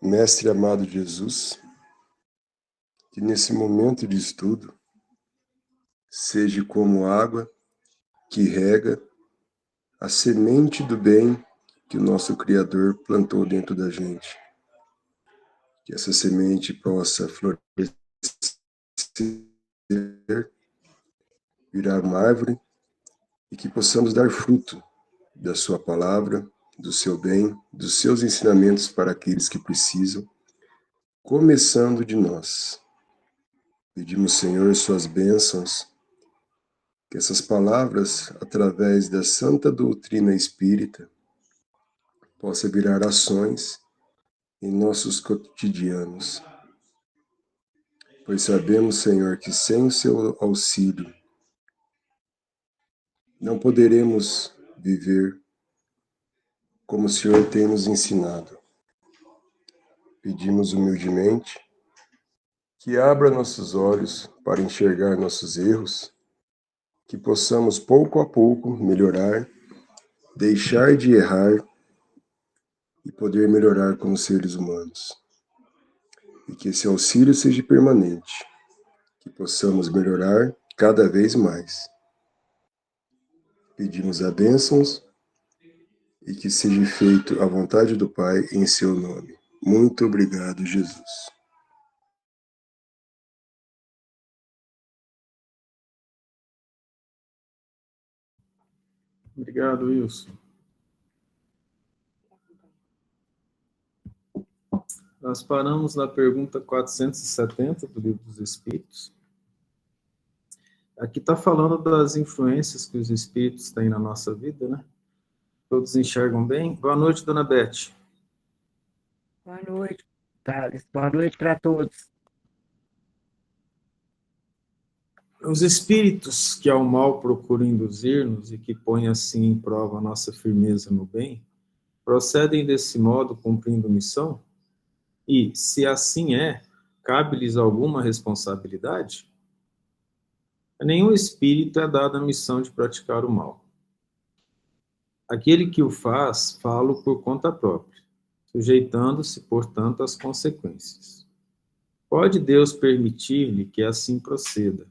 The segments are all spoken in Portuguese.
Mestre amado Jesus, que nesse momento de estudo seja como água que rega a semente do bem que o nosso Criador plantou dentro da gente. Que essa semente possa florescer, virar uma árvore e que possamos dar fruto da sua palavra, do seu bem, dos seus ensinamentos para aqueles que precisam, começando de nós. Pedimos, Senhor, suas bênçãos, que essas palavras, através da santa doutrina espírita, possa virar ações em nossos cotidianos. Pois sabemos, Senhor, que sem o seu auxílio não poderemos viver como o Senhor tem nos ensinado. Pedimos humildemente que abra nossos olhos para enxergar nossos erros, que possamos pouco a pouco melhorar, deixar de errar e poder melhorar como seres humanos. E que esse auxílio seja permanente, que possamos melhorar cada vez mais. Pedimos a bênçãos e que seja feito a vontade do Pai em seu nome. Muito obrigado, Jesus. Obrigado, Wilson. Nós paramos na pergunta 470 do Livro dos Espíritos. Aqui está falando das influências que os espíritos têm na nossa vida, né? Todos enxergam bem? Boa noite, dona Beth. Boa noite, Thales. Boa noite para todos. Os espíritos que ao mal procuram induzir-nos e que põem assim em prova a nossa firmeza no bem, procedem desse modo cumprindo missão? E, se assim é, cabe-lhes alguma responsabilidade? A nenhum espírito é dada a missão de praticar o mal. Aquele que o faz, fala-o por conta própria, sujeitando-se, portanto, às consequências. Pode Deus permitir-lhe que assim proceda,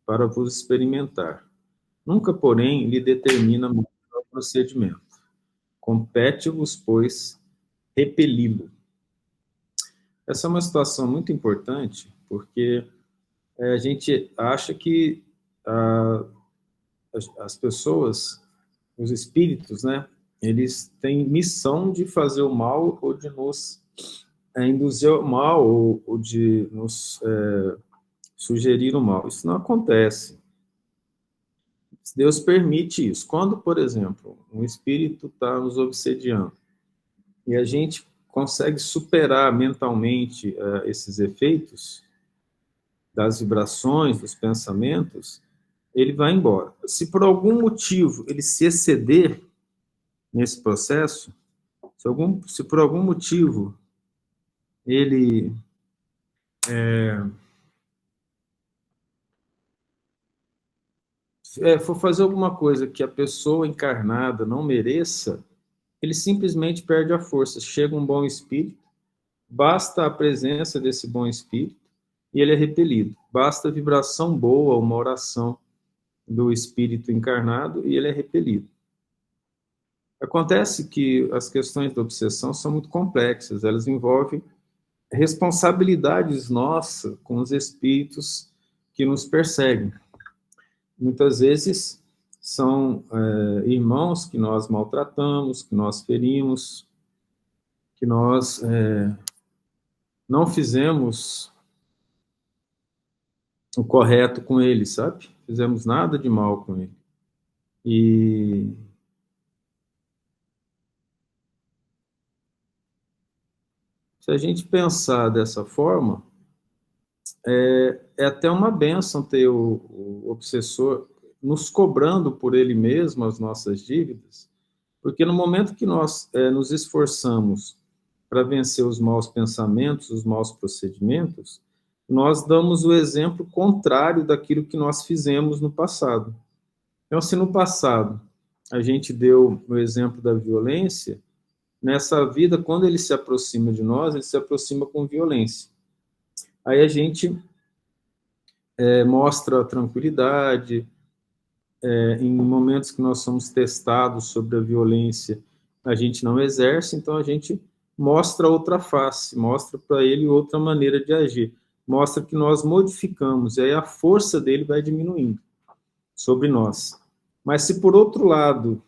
para vos experimentar. Nunca, porém, lhe determina o procedimento. Compete-vos, pois, repeli-lo. Essa é uma situação muito importante, porque a gente acha que as pessoas, os espíritos, né, eles têm missão de fazer o mal ou de nos induzir ao mal ou de nos sugerir o mal. Isso não acontece. Deus permite isso. Quando, por exemplo, um espírito está nos obsediando e a gente consegue superar mentalmente esses efeitos das vibrações, dos pensamentos, ele vai embora. Se por algum motivo ele se exceder nesse processo, se por algum motivo ele for fazer alguma coisa que a pessoa encarnada não mereça, ele simplesmente perde a força. Chega um bom espírito, basta a presença desse bom espírito e ele é repelido. Basta a vibração boa, uma oração do espírito encarnado e ele é repelido. Acontece que as questões da obsessão são muito complexas, elas envolvem responsabilidades nossas com os espíritos que nos perseguem. Muitas vezes são irmãos que nós maltratamos, que nós ferimos, que nós não fizemos o correto com ele, sabe? Fizemos nada de mal com ele. E se a gente pensar dessa forma, é até uma bênção ter o obsessor nos cobrando por ele mesmo as nossas dívidas, porque no momento que nós nos esforçamos para vencer os maus pensamentos, os maus procedimentos, nós damos o exemplo contrário daquilo que nós fizemos no passado. Então, se no passado a gente deu o exemplo da violência, nessa vida, quando ele se aproxima de nós, ele se aproxima com violência. Aí a gente mostra tranquilidade, em momentos que nós somos testados sobre a violência, a gente não exerce, então a gente mostra outra face, mostra para ele outra maneira de agir, mostra que nós modificamos, e aí a força dele vai diminuindo sobre nós. Mas se, por outro lado,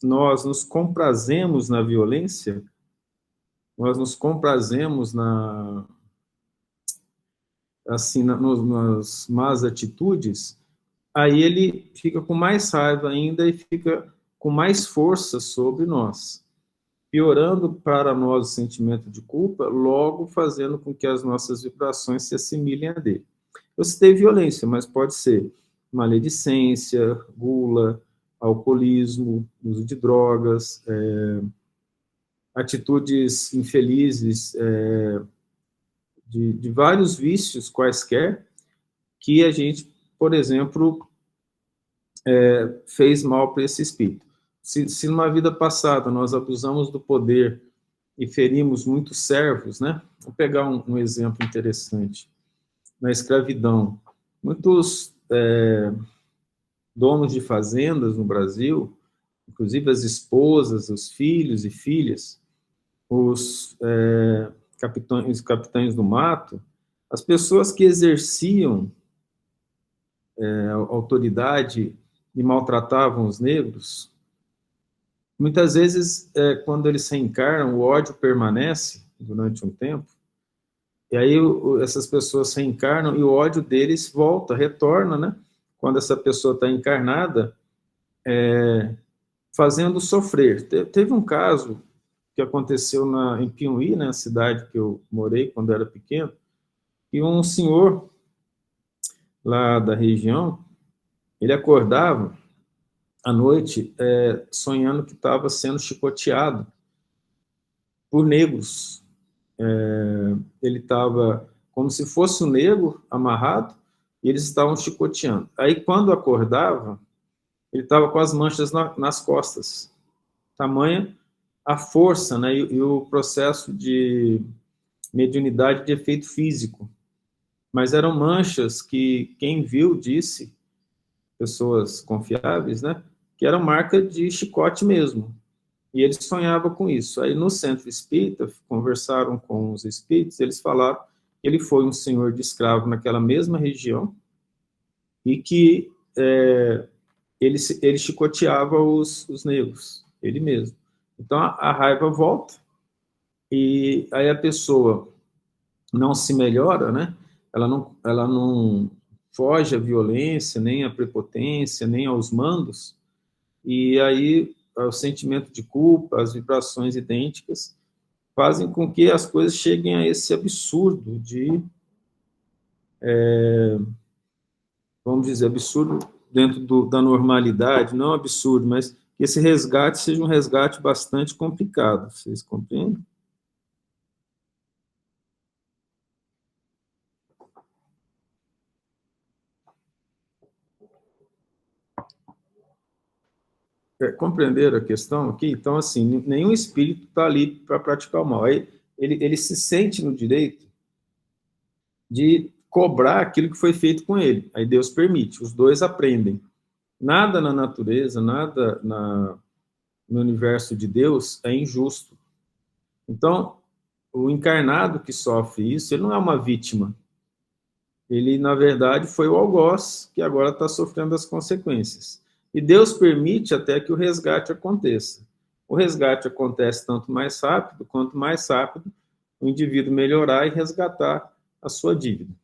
nós nos comprazemos na violência, nós nos comprazemos nas más atitudes, aí ele fica com mais raiva ainda e fica com mais força sobre nós, piorando para nós o sentimento de culpa, logo fazendo com que as nossas vibrações se assimilem a dele. Eu citei violência, mas pode ser maledicência, gula, alcoolismo, uso de drogas, atitudes infelizes, de vários vícios quaisquer, que a gente, por exemplo, fez mal para esse espírito. Se numa vida passada nós abusamos do poder e ferimos muitos servos, né? Vou pegar um exemplo interessante. Na escravidão, muitos donos de fazendas no Brasil, inclusive as esposas, os filhos e filhas, os capitães do mato, as pessoas que exerciam autoridade e maltratavam os negros, muitas vezes, quando eles reencarnam, o ódio permanece durante um tempo, e aí essas pessoas reencarnam e o ódio deles volta, retorna, né? Quando essa pessoa está encarnada, fazendo sofrer. Teve um caso que aconteceu em Piauí, né, a cidade que eu morei quando era pequeno, e um senhor lá da região, ele acordava à noite sonhando que estava sendo chicoteado por negros. Ele estava como se fosse um negro amarrado e eles estavam chicoteando. Aí, quando acordava, ele estava com as manchas nas costas. Tamanha a força, né, e o processo de mediunidade de efeito físico. Mas eram manchas que quem viu disse, pessoas confiáveis, né, que eram marca de chicote mesmo. E ele sonhava com isso. Aí no centro espírita, conversaram com os espíritos, eles falaram que ele foi um senhor de escravo naquela mesma região e que ele chicoteava os negros, ele mesmo. Então a raiva volta e aí a pessoa não se melhora, né? Ela não foge à violência, nem à prepotência, nem aos mandos, e aí o sentimento de culpa, as vibrações idênticas, fazem com que as coisas cheguem a esse absurdo de, vamos dizer, absurdo dentro da normalidade, não absurdo, mas que esse resgate seja um resgate bastante complicado. Vocês compreendem? Compreenderam a questão aqui? Então, assim, nenhum espírito está ali para praticar o mal. Aí, ele se sente no direito de cobrar aquilo que foi feito com ele. Aí Deus permite, os dois aprendem. Nada na natureza, nada no universo de Deus é injusto. Então, o encarnado que sofre isso, ele não é uma vítima. Ele, na verdade, foi o algoz que agora está sofrendo as consequências. E Deus permite até que o resgate aconteça. O resgate acontece tanto mais rápido, quanto mais rápido o indivíduo melhorar e resgatar a sua dívida.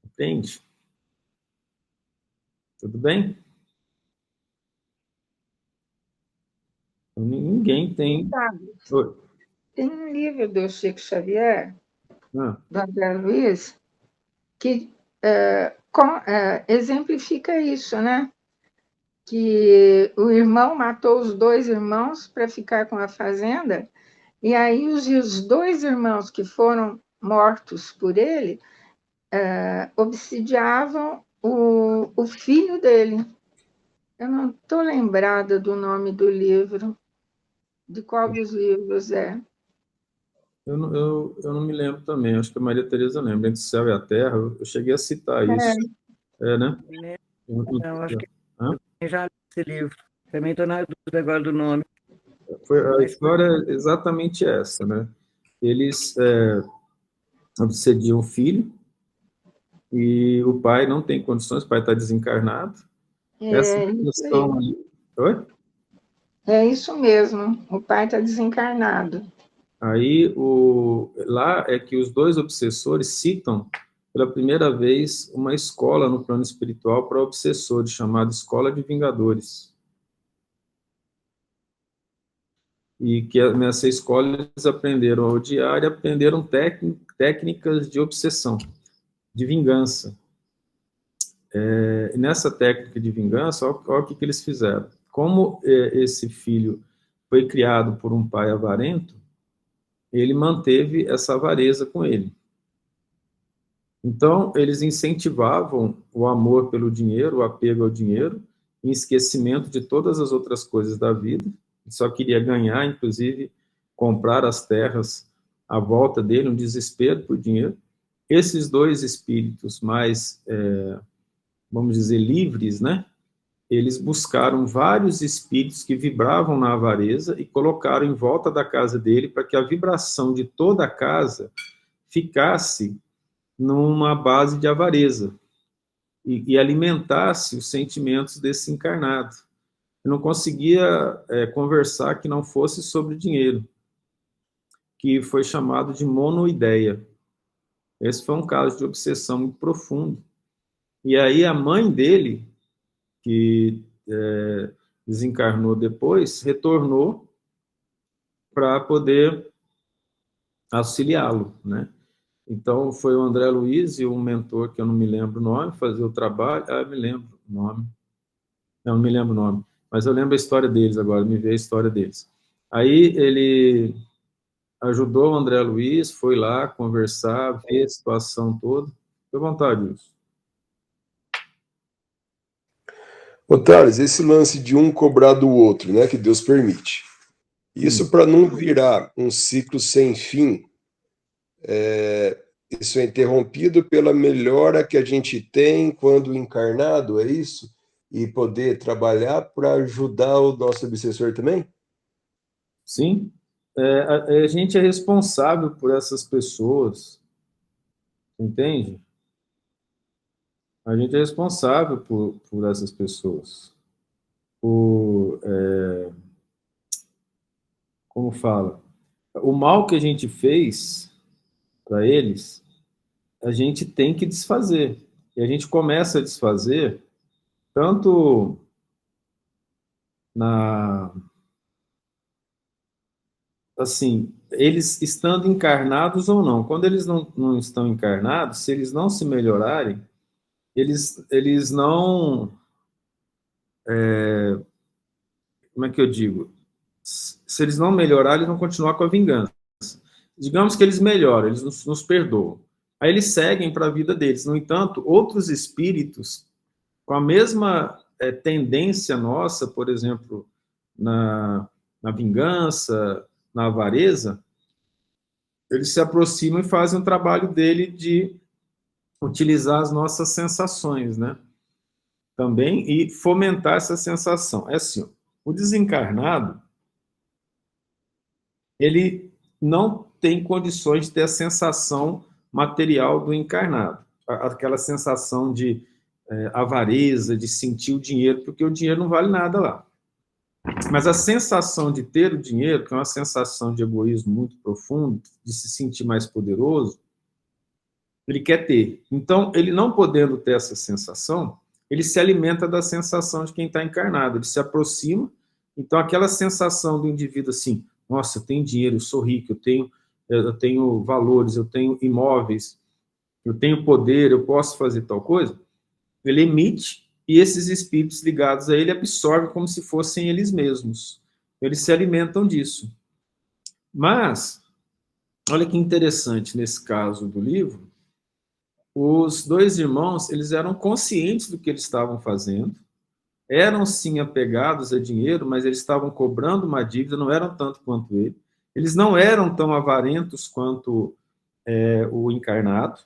Entende? Tudo bem? Então, ninguém tem... Oi. Tem um livro do Chico Xavier, do André Luiz, que exemplifica isso, né? Que o irmão matou os dois irmãos para ficar com a fazenda, e aí os dois irmãos que foram mortos por ele obsidiavam o filho dele. Eu não estou lembrada do nome do livro, De qual dos livros é? Eu não me lembro também, acho que a Maria Tereza lembra, Entre o Céu e a Terra, eu cheguei a citar É, isso. É, né? Não, acho que Hã? eu já li esse livro. Também estou na dúvida agora do nome. A história é exatamente essa, né? Eles obsediam o filho, e o pai não tem condições, o pai está desencarnado. Essa isso questão aí. aí... Oi? É isso mesmo. O pai está desencarnado. Aí, lá é que os dois obsessores citam, pela primeira vez, uma escola no plano espiritual para obsessores, chamada Escola de Vingadores. E que nessa escola eles aprenderam a odiar e aprenderam técnicas de obsessão, de vingança. E nessa técnica de vingança, olha o que eles fizeram. Como esse filho foi criado por um pai avarento, ele manteve essa avareza com ele. Então, eles incentivavam o amor pelo dinheiro, o apego ao dinheiro, em esquecimento de todas as outras coisas da vida. Ele só queria ganhar, inclusive, comprar as terras à volta dele, um desespero por dinheiro. Esses dois espíritos mais, vamos dizer, livres, né? Eles buscaram vários espíritos que vibravam na avareza e colocaram em volta da casa dele para que a vibração de toda a casa ficasse numa base de avareza e alimentasse os sentimentos desse encarnado. Eu não conseguia conversar que não fosse sobre dinheiro, que foi chamado de monoideia. Esse foi um caso de obsessão muito profundo. E aí a mãe dele, que desencarnou depois, retornou para poder auxiliá-lo, né? Então, foi o André Luiz e um mentor, que eu não me lembro o nome, fazer o trabalho. Ah, eu me lembro o nome. Não me lembro o nome. Mas eu lembro a história deles agora, me veio a história deles. Aí ele ajudou o André Luiz, foi lá conversar, ver a situação toda. Fique à vontade, Wilson. Ô, Thales, esse lance de um cobrar do outro, né, que Deus permite. Isso para não virar um ciclo sem fim, isso é interrompido pela melhora que a gente tem quando encarnado, é isso? E poder trabalhar para ajudar o nosso obsessor também? Sim. A gente é responsável por essas pessoas, entende? A gente é responsável por essas pessoas. Como fala? O mal que a gente fez para eles, a gente tem que desfazer. E a gente começa a desfazer tanto na... Assim, eles estando encarnados ou não. Quando eles não estão encarnados, se eles não se melhorarem, eles não... como é que eu digo? Se eles não melhorarem, eles vão continuar com a vingança. Digamos que eles melhoram, eles nos perdoam. Aí eles seguem para a vida deles. No entanto, outros espíritos, com a mesma tendência nossa, por exemplo, na vingança, na avareza, eles se aproximam e fazem o trabalho dele de utilizar as nossas sensações, né? Também, e fomentar essa sensação. É assim, ó, o desencarnado, ele não tem condições de ter a sensação material do encarnado, aquela sensação de avareza, de sentir o dinheiro, porque o dinheiro não vale nada lá. Mas a sensação de ter o dinheiro, que é uma sensação de egoísmo muito profundo, de se sentir mais poderoso, ele quer ter. Então, ele não podendo ter essa sensação, ele se alimenta da sensação de quem está encarnado, ele se aproxima. Então, aquela sensação do indivíduo assim, nossa, eu tenho dinheiro, eu sou rico, eu tenho valores, eu tenho imóveis, eu tenho poder, eu posso fazer tal coisa, ele emite, e esses espíritos ligados a ele absorvem como se fossem eles mesmos. Eles se alimentam disso. Mas, olha que interessante nesse caso do livro, os dois irmãos, eles eram conscientes do que eles estavam fazendo, eram sim apegados a dinheiro, mas eles estavam cobrando uma dívida, não eram tanto quanto ele. Eles não eram tão avarentos quanto o encarnado,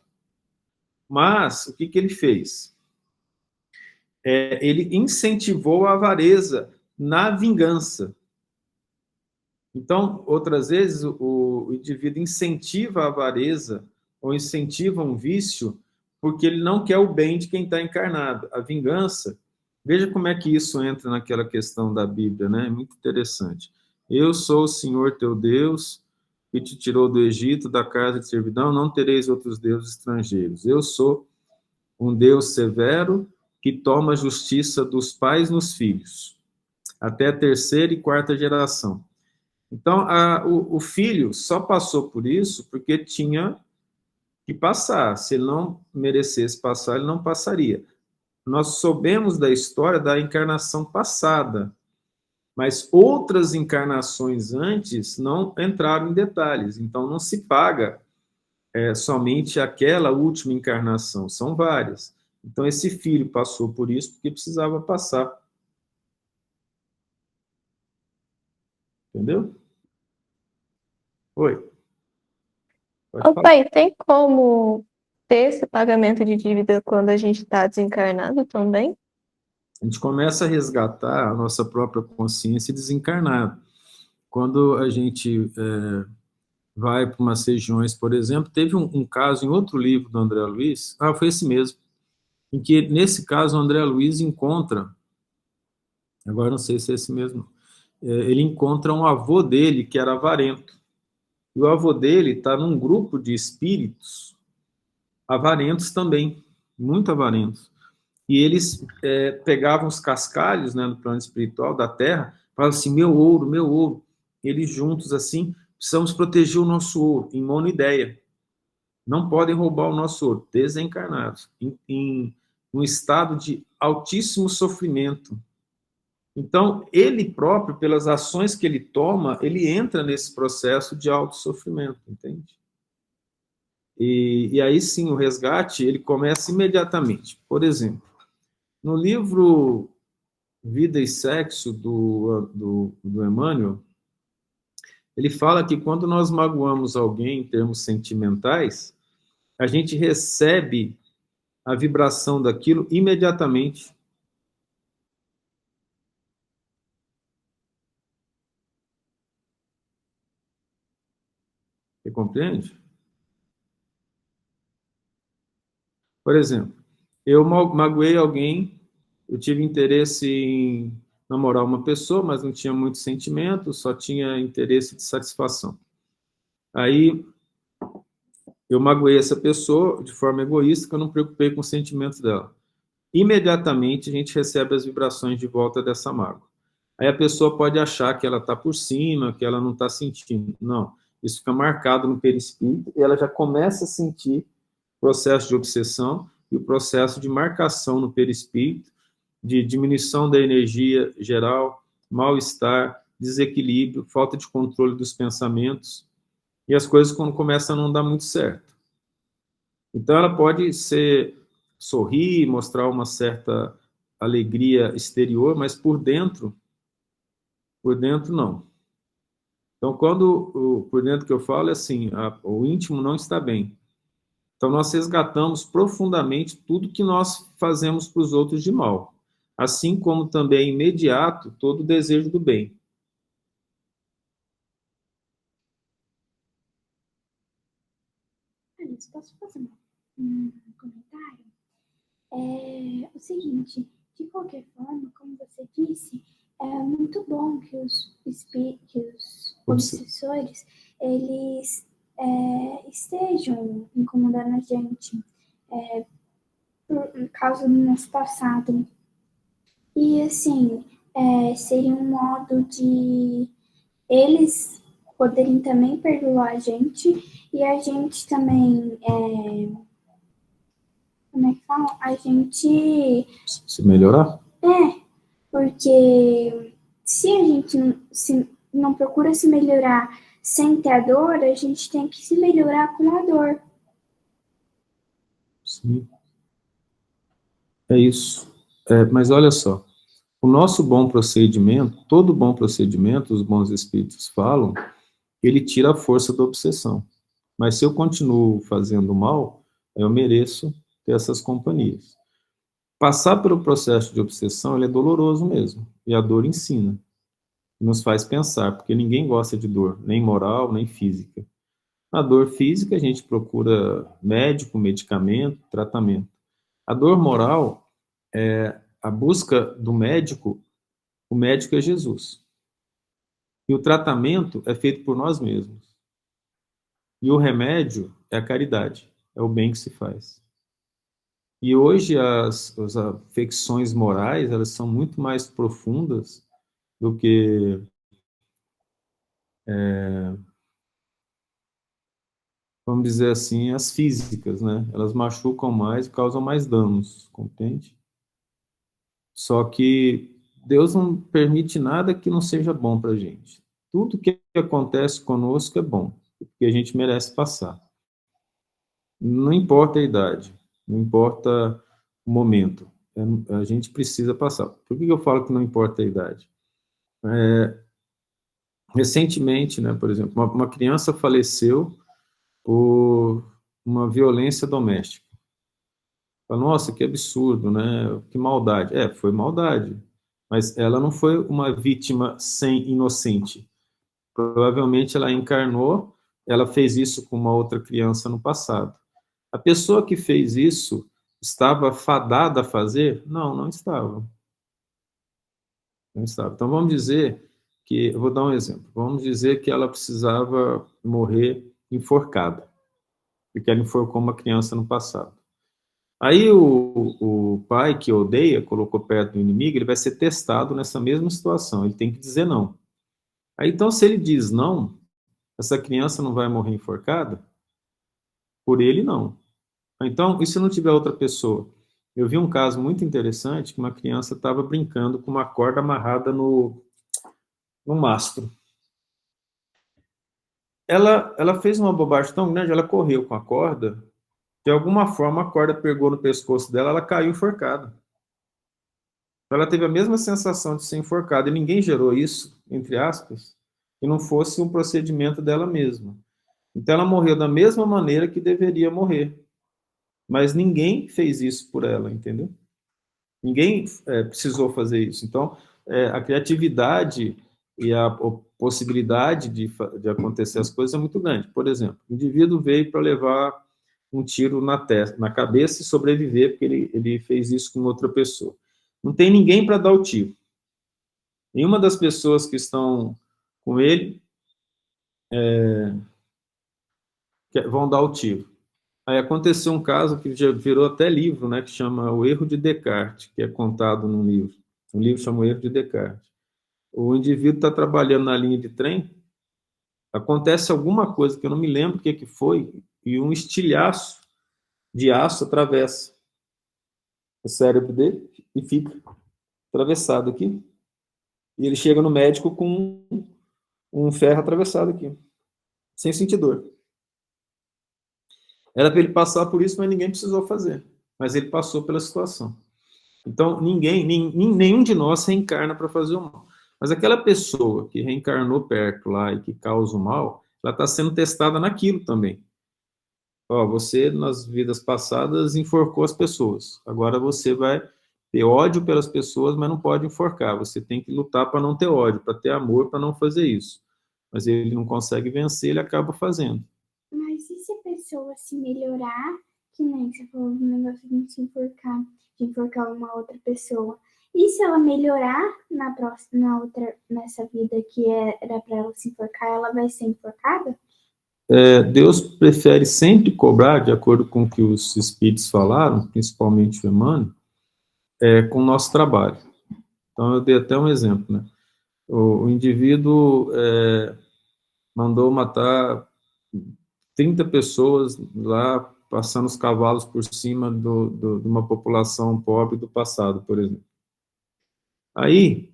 mas o que ele fez? Ele incentivou a avareza na vingança. Então, outras vezes, o indivíduo incentiva a avareza ou incentiva um vício porque ele não quer o bem de quem está encarnado. A vingança, veja como é que isso entra naquela questão da Bíblia, né? É muito interessante. Eu sou o Senhor teu Deus, que te tirou do Egito, da casa de servidão, não tereis outros deuses estrangeiros. Eu sou um Deus severo que toma a justiça dos pais nos filhos, até a terceira e quarta geração. Então, o filho só passou por isso porque tinha que passar. Se ele não merecesse passar, ele não passaria. Nós soubemos da história da encarnação passada, mas outras encarnações antes não entraram em detalhes. Então, não se paga somente aquela última encarnação, são várias. Então, esse filho passou por isso porque precisava passar. Entendeu? Oi. Pode Ô, falar. pai, tem como ter esse pagamento de dívida quando a gente está desencarnado também? A gente começa a resgatar a nossa própria consciência desencarnada. Quando a gente vai para umas regiões, por exemplo, teve um caso em outro livro do André Luiz, foi esse mesmo, em que, nesse caso, o André Luiz encontra, agora não sei se é esse mesmo, ele encontra um avô dele que era avarento. E o avô dele está num grupo de espíritos avarentos também, muito avarentos. E eles pegavam os cascalhos, né, do plano espiritual da Terra, falavam assim, meu ouro, meu ouro. Eles juntos assim, precisamos proteger o nosso ouro, em monoideia. Não podem roubar o nosso ouro, desencarnados, em um estado de altíssimo sofrimento. Então, ele próprio, pelas ações que ele toma, ele entra nesse processo de autossofrimento, entende? E aí sim, o resgate, ele começa imediatamente. Por exemplo, no livro Vida e Sexo, do Emmanuel, ele fala que quando nós magoamos alguém em termos sentimentais, a gente recebe a vibração daquilo imediatamente. Você compreende? Por exemplo, eu magoei alguém, eu tive interesse em namorar uma pessoa, mas não tinha muito sentimento, só tinha interesse de satisfação. Aí, eu magoei essa pessoa de forma egoísta, que eu não me preocupei com os sentimentos dela. Imediatamente, a gente recebe as vibrações de volta dessa mágoa. Aí a pessoa pode achar que ela está por cima, que ela não está sentindo. Não, isso fica marcado no perispírito e ela já começa a sentir o processo de obsessão e o processo de marcação no perispírito, de diminuição da energia geral, mal-estar, desequilíbrio, falta de controle dos pensamentos, e as coisas quando começam a não dar muito certo. Então ela pode sorrir, mostrar uma certa alegria exterior, mas por dentro não. Então, por dentro que eu falo é assim, o íntimo não está bem. Então, nós resgatamos profundamente tudo que nós fazemos para os outros de mal, assim como também é imediato todo o desejo do bem. Alice, posso fazer um comentário? É o seguinte, de qualquer forma, como você disse, é muito bom que os obsessores, eles estejam incomodando a gente por causa do nosso passado. E, assim, seria um modo de eles poderem também perdoar a gente e a gente também, como é que fala? A gente... Se melhorar? Porque se a gente não procura se melhorar sem ter a dor, a gente tem que se melhorar com a dor. Sim. É isso. Mas olha só, o nosso bom procedimento, todo bom procedimento, os bons espíritos falam, ele tira a força da obsessão. Mas se eu continuo fazendo mal, eu mereço ter essas companhias. Passar pelo processo de obsessão, ele é doloroso mesmo, e a dor ensina, nos faz pensar, porque ninguém gosta de dor, nem moral, nem física. A dor física, a gente procura médico, medicamento, tratamento. A dor moral é a busca do médico, o médico é Jesus. E o tratamento é feito por nós mesmos. E o remédio é a caridade, é o bem que se faz. E hoje as afecções morais, elas são muito mais profundas do que vamos dizer assim, as físicas, né? Elas machucam mais e causam mais danos, compreende? Só que Deus não permite nada que não seja bom para a gente. Tudo que acontece conosco é bom, porque a gente merece passar. Não importa a idade, não importa o momento, a gente precisa passar. Por que eu falo que não importa a idade? Recentemente, né, por exemplo, uma criança faleceu por uma violência doméstica. Nossa, que absurdo, né? Que maldade. Foi maldade. Mas ela não foi uma vítima sem inocente. Provavelmente ela encarnou, ela fez isso com uma outra criança no passado. A pessoa que fez isso estava fadada a fazer? Não, não estava. Não estava. Então vamos dizer que, eu vou dar um exemplo, vamos dizer que ela precisava morrer enforcada, porque ela enforcou uma criança no passado. Aí o pai que odeia, colocou perto do inimigo, ele vai ser testado nessa mesma situação, ele tem que dizer não. Aí então, se ele diz não, essa criança não vai morrer enforcada? Por ele, não. Então, e se não tiver outra pessoa? Eu vi um caso muito interessante, que uma criança estava brincando com uma corda amarrada no mastro. Ela fez uma bobagem tão grande, ela correu com a corda, de alguma forma a corda pegou no pescoço dela, ela caiu enforcada. Ela teve a mesma sensação de ser enforcada, e ninguém gerou isso, entre aspas, que não fosse um procedimento dela mesma. Então ela morreu da mesma maneira que deveria morrer. Mas ninguém fez isso por ela, entendeu? Ninguém precisou fazer isso. Então, a criatividade e a possibilidade de acontecer as coisas é muito grande. Por exemplo, o indivíduo veio para levar um tiro na cabeça e sobreviver, porque ele fez isso com outra pessoa. Não tem ninguém para dar o tiro. Nenhuma das pessoas que estão com ele vão dar o tiro. Aí aconteceu um caso que já virou até livro, né, que chama O Erro de Descartes, que é contado num livro. Um livro chama O Erro de Descartes. O indivíduo está trabalhando na linha de trem, acontece alguma coisa que eu não me lembro o que foi, e um estilhaço de aço atravessa o cérebro dele e fica atravessado aqui. E ele chega no médico com um ferro atravessado aqui, sem sentir dor. Era para ele passar por isso, mas ninguém precisou fazer. Mas ele passou pela situação. Então, nenhum de nós reencarna para fazer o mal. Mas aquela pessoa que reencarnou perto lá e que causa o mal, ela está sendo testada naquilo também. Você, nas vidas passadas, enforcou as pessoas. Agora você vai ter ódio pelas pessoas, mas não pode enforcar. Você tem que lutar para não ter ódio, para ter amor, para não fazer isso. Mas ele não consegue vencer, ele acaba fazendo. Mas e se a pessoa se melhorar, que nem você falou do negócio de se enforcar, de enforcar uma outra pessoa? E se ela melhorar nessa vida que era para ela se enforcar, ela vai ser enforcada? Deus prefere sempre cobrar, de acordo com o que os espíritos falaram, principalmente o Emmanuel, com o nosso trabalho. Então, eu dei até um exemplo, né? O indivíduo mandou matar 30 pessoas lá, passando os cavalos por cima de uma população pobre do passado, por exemplo. Aí,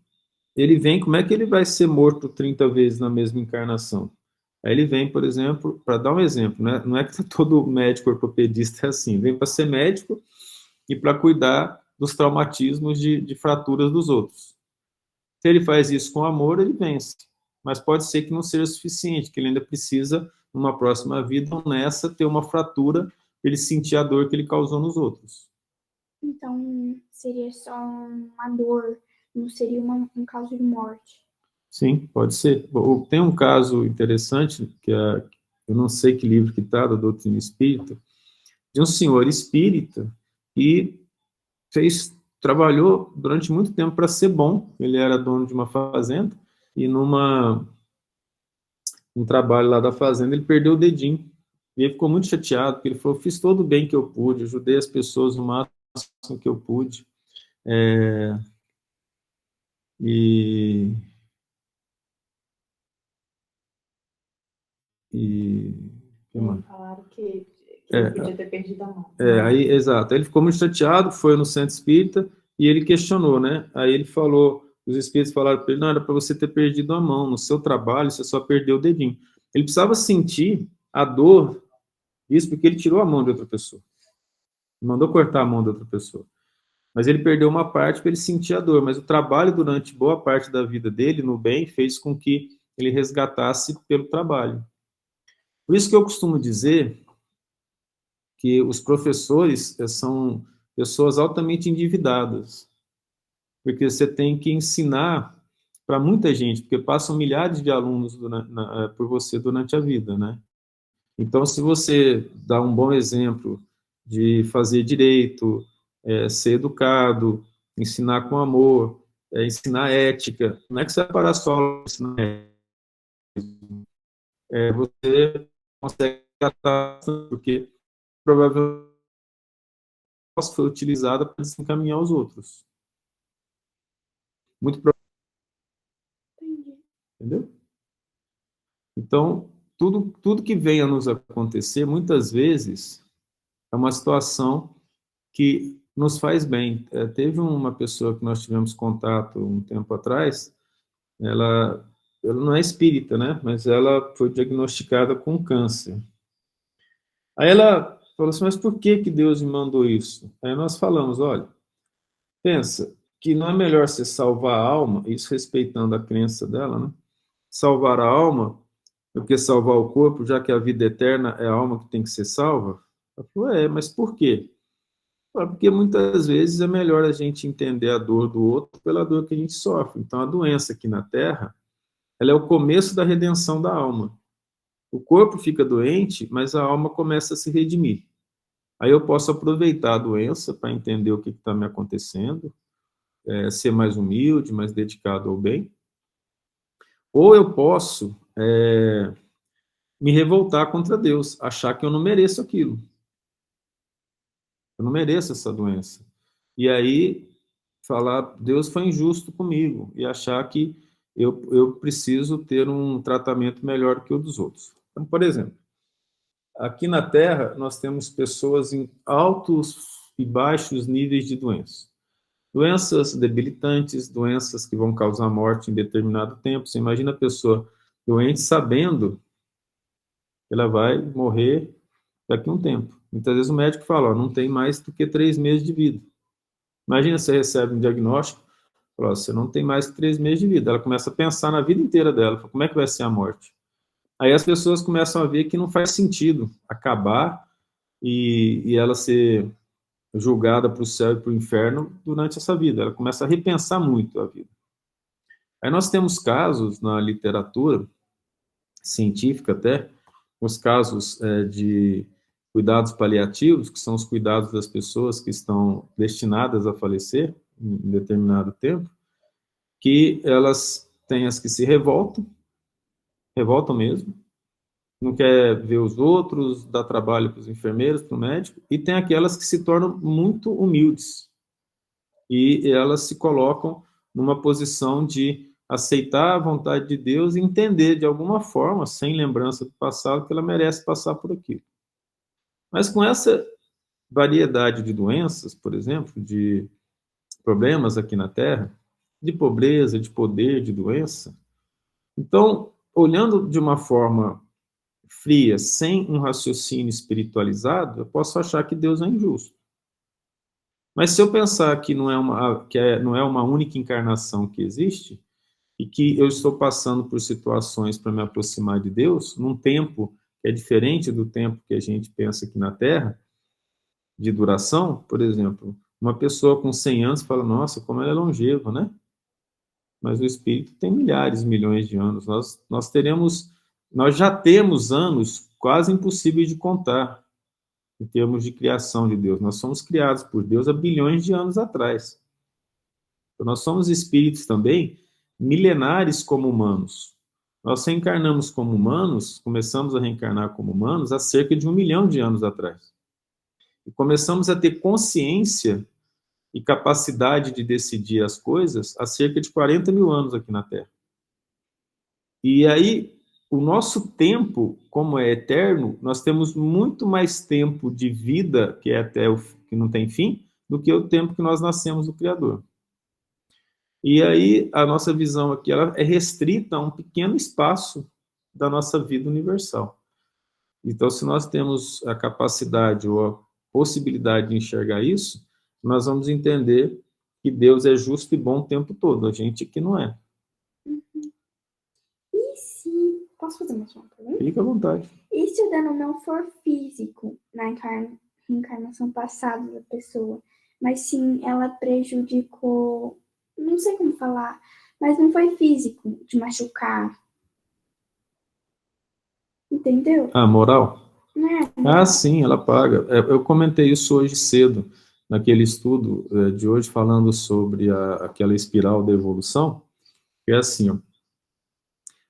ele vem, como é que ele vai ser morto 30 vezes na mesma encarnação? Aí ele vem, por exemplo, para dar um exemplo, né? Não é que todo médico ortopedista é assim, vem para ser médico e para cuidar dos traumatismos de fraturas dos outros. Se ele faz isso com amor, ele vence. Mas pode ser que não seja suficiente, que ele ainda precisa, numa próxima vida, ou nessa, ter uma fratura, para ele sentir a dor que ele causou nos outros. Então, seria só uma dor, não seria um caso de morte. Sim, pode ser. Tem um caso interessante, que eu não sei que livro que está, da doutrina espírita, de um senhor espírita que trabalhou durante muito tempo para ser bom. Ele era dono de uma fazenda e um trabalho lá da fazenda ele perdeu o dedinho. E ele ficou muito chateado, porque ele falou, fiz todo o bem que eu pude, ajudei as pessoas o máximo que eu pude. Falaram que ele podia ter perdido a mão. Exato. Aí ele ficou muito chateado, foi no centro espírita e ele questionou, né? Aí ele falou, os espíritos falaram para ele, não, era para você ter perdido a mão, no seu trabalho você só perdeu o dedinho. Ele precisava sentir a dor disso, porque ele tirou a mão de outra pessoa. Mandou cortar a mão de outra pessoa. Mas ele perdeu uma parte para ele sentir a dor, mas o trabalho durante boa parte da vida dele, no bem, fez com que ele resgatasse pelo trabalho. Por isso que eu costumo dizer que os professores são pessoas altamente endividadas, porque você tem que ensinar para muita gente, porque passam milhares de alunos por você durante a vida, né? Então, se você dá um bom exemplo de fazer direito, ser educado, ensinar com amor, ensinar ética, não é que você vai parar só ensinar ética. Você consegue tratar, porque provavelmente foi utilizada para desencaminhar os outros. Muito provavelmente. Entendeu? Então, tudo que venha a nos acontecer, muitas vezes, é uma situação que nos faz bem. Teve uma pessoa que nós tivemos contato um tempo atrás, ela não é espírita, né? Mas ela foi diagnosticada com câncer. Aí ela falou assim, mas por que Deus me mandou isso? Aí nós falamos, olha, pensa que não é melhor você salvar a alma, isso respeitando a crença dela, né? Salvar a alma do que salvar o corpo, já que a vida eterna é a alma que tem que ser salva? Ela falou, mas por quê? Porque muitas vezes é melhor a gente entender a dor do outro pela dor que a gente sofre. Então, a doença aqui na Terra, ela é o começo da redenção da alma. O corpo fica doente, mas a alma começa a se redimir. Aí eu posso aproveitar a doença para entender o que está me acontecendo, ser mais humilde, mais dedicado ao bem. Ou eu posso me revoltar contra Deus, achar que eu não mereço aquilo. Eu não mereço essa doença. E aí, falar, Deus foi injusto comigo, e achar que eu preciso ter um tratamento melhor que o dos outros. Então, por exemplo, aqui na Terra, nós temos pessoas em altos e baixos níveis de doença. Doenças debilitantes, doenças que vão causar morte em determinado tempo. Você imagina a pessoa doente sabendo que ela vai morrer daqui a um tempo. Muitas vezes o médico fala, não tem mais do que 3 meses de vida. Imagina você recebe um diagnóstico, fala, você não tem mais que 3 meses de vida. Ela começa a pensar na vida inteira dela, fala, como é que vai ser a morte? Aí as pessoas começam a ver que não faz sentido acabar e ela ser julgada para o céu e para o inferno durante essa vida. Ela começa a repensar muito a vida. Aí nós temos casos na literatura científica até, os casos de cuidados paliativos, que são os cuidados das pessoas que estão destinadas a falecer em determinado tempo, que elas têm as que se revoltam mesmo, não quer ver os outros, dá trabalho para os enfermeiros, para o médico, e tem aquelas que se tornam muito humildes, e elas se colocam numa posição de aceitar a vontade de Deus e entender de alguma forma, sem lembrança do passado, que ela merece passar por aquilo. Mas com essa variedade de doenças, por exemplo, de problemas aqui na Terra, de pobreza, de poder, de doença, então, olhando de uma forma fria, sem um raciocínio espiritualizado, eu posso achar que Deus é injusto. Mas se eu pensar que não é uma única encarnação que existe, e que eu estou passando por situações para me aproximar de Deus, num tempo que é diferente do tempo que a gente pensa aqui na Terra, de duração, por exemplo, uma pessoa com 100 anos fala, nossa, como ela é longeva, né? Mas o Espírito tem milhares, milhões de anos. Nós já temos anos quase impossíveis de contar, em termos de criação de Deus. Nós somos criados por Deus há bilhões de anos atrás. Então, nós somos espíritos também milenares como humanos. Nós reencarnamos como humanos, começamos a reencarnar como humanos há cerca de 1 milhão de anos atrás. E começamos a ter consciência e capacidade de decidir as coisas há cerca de 40 mil anos aqui na Terra. E aí, o nosso tempo, como é eterno, nós temos muito mais tempo de vida, que é até que não tem fim, do que o tempo que nós nascemos do Criador. E aí, a nossa visão aqui ela é restrita a um pequeno espaço da nossa vida universal. Então, se nós temos a capacidade ou a possibilidade de enxergar isso, nós vamos entender que Deus é justo e bom o tempo todo, a gente que não é. E se... Posso fazer mais uma pergunta? Fica à vontade. E se o dano não for físico na reencarnação passada da pessoa, mas sim ela prejudicou, não sei como falar, mas não foi físico, de machucar? Entendeu? Ah, moral? Né? Ah, sim, ela paga. Eu comentei isso hoje cedo, naquele estudo de hoje, falando sobre aquela espiral da evolução, que é assim, ó,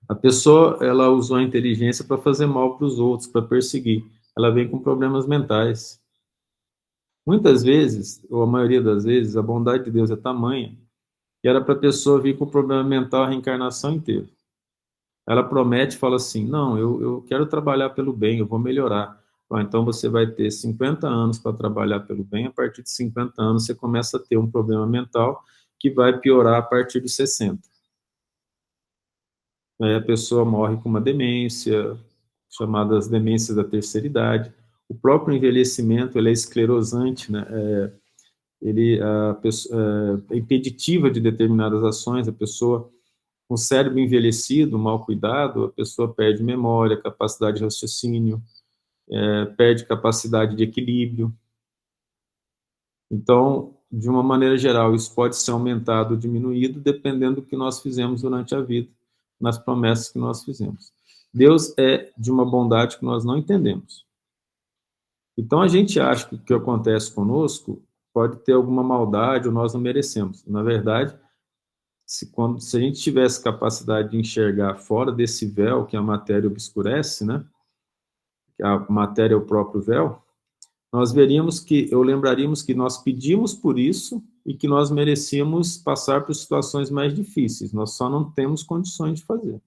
a pessoa, ela usou a inteligência para fazer mal para os outros, para perseguir. Ela vem com problemas mentais. Muitas vezes, ou a maioria das vezes, a bondade de Deus é tamanha, que era para a pessoa vir com problema mental a reencarnação inteira. Ela promete, fala assim, não, eu quero trabalhar pelo bem, eu vou melhorar. Bom, então você vai ter 50 anos para trabalhar pelo bem, a partir de 50 anos você começa a ter um problema mental que vai piorar a partir de 60. Aí a pessoa morre com uma demência, chamadas demências da terceira idade. O próprio envelhecimento, ele é esclerosante, né? É impeditiva de determinadas ações, a pessoa com o cérebro envelhecido, mal cuidado, a pessoa perde memória, capacidade de raciocínio, perde capacidade de equilíbrio. Então, de uma maneira geral, isso pode ser aumentado ou diminuído, dependendo do que nós fizemos durante a vida, nas promessas que nós fizemos. Deus é de uma bondade que nós não entendemos. Então, a gente acha que o que acontece conosco pode ter alguma maldade ou nós não merecemos. Na verdade, se a gente tivesse capacidade de enxergar fora desse véu que a matéria obscurece, né? A matéria é o próprio véu, nós lembraríamos que nós pedimos por isso e que nós merecíamos passar por situações mais difíceis. Nós só não temos condições de fazer.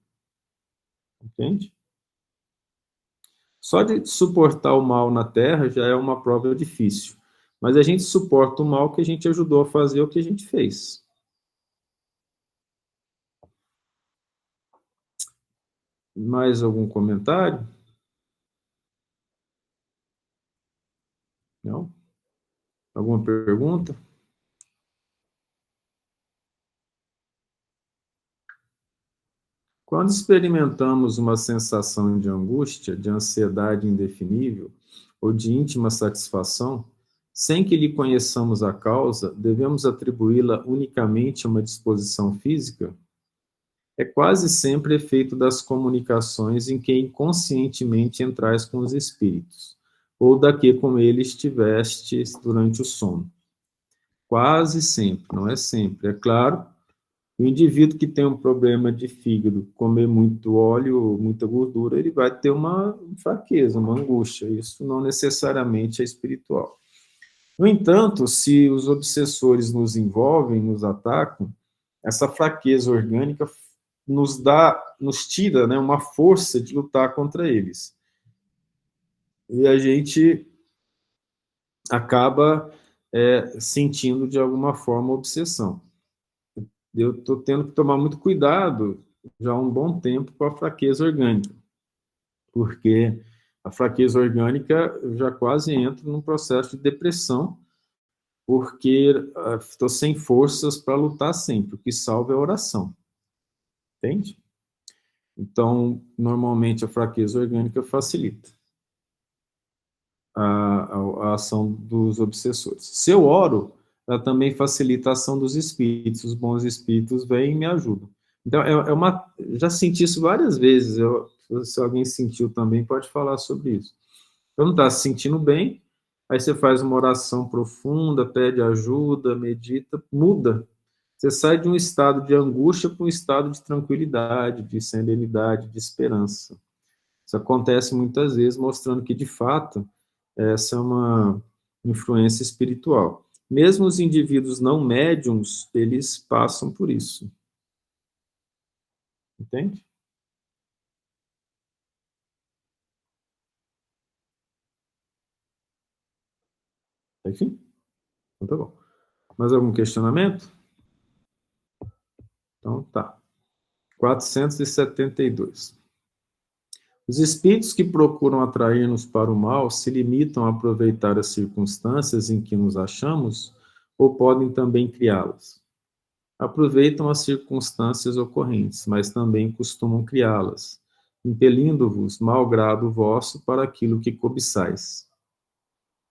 Entende? Só de suportar o mal na Terra já é uma prova difícil. Mas a gente suporta o mal que a gente ajudou a fazer o que a gente fez. Mais algum comentário? Não? Alguma pergunta? Quando experimentamos uma sensação de angústia, de ansiedade indefinível ou de íntima satisfação, sem que lhe conheçamos a causa, devemos atribuí-la unicamente a uma disposição física? É quase sempre efeito das comunicações em que inconscientemente entrais com os espíritos, ou da que com eles estivestes durante o sono. Quase sempre, não é sempre. É claro, o indivíduo que tem um problema de fígado, comer muito óleo, muita gordura, ele vai ter uma fraqueza, uma angústia. Isso não necessariamente é espiritual. No entanto, se os obsessores nos envolvem, nos atacam, essa fraqueza orgânica nos tira, né, uma força de lutar contra eles. E a gente acaba sentindo, de alguma forma, obsessão. Eu estou tendo que tomar muito cuidado, já há um bom tempo, com a fraqueza orgânica, porque a fraqueza orgânica eu já quase entro num processo de depressão, porque estou sem forças para lutar sempre. O que salva é a oração. Entende? Então, normalmente a fraqueza orgânica facilita a ação dos obsessores. Se eu oro, ela também facilita a ação dos espíritos. Os bons espíritos vêm e me ajudam. Então, já senti isso várias vezes. Se alguém sentiu também, pode falar sobre isso. Então, não está se sentindo bem, aí você faz uma oração profunda, pede ajuda, medita, muda. Você sai de um estado de angústia para um estado de tranquilidade, de serenidade, de esperança. Isso acontece muitas vezes, mostrando que, de fato, essa é uma influência espiritual. Mesmo os indivíduos não médiums, eles passam por isso. Entende? Enfim, então tá bom. Mais algum questionamento? Então tá. 472. Os espíritos que procuram atrair-nos para o mal se limitam a aproveitar as circunstâncias em que nos achamos ou podem também criá-las? Aproveitam as circunstâncias ocorrentes, mas também costumam criá-las, impelindo-vos, mau grado vosso, para aquilo que cobiçais.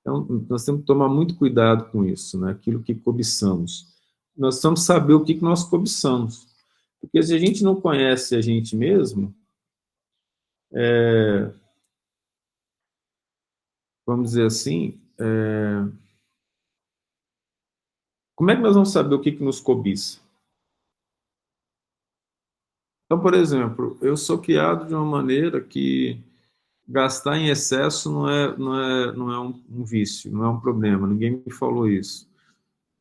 Então, nós temos que tomar muito cuidado com isso, né? Aquilo que cobiçamos. Nós precisamos saber o que nós cobiçamos. Porque se a gente não conhece a gente mesmo, vamos dizer assim, como é que nós vamos saber o que nos cobiça? Então, por exemplo, eu sou criado de uma maneira que gastar em excesso não é um vício, não é um problema, ninguém me falou isso.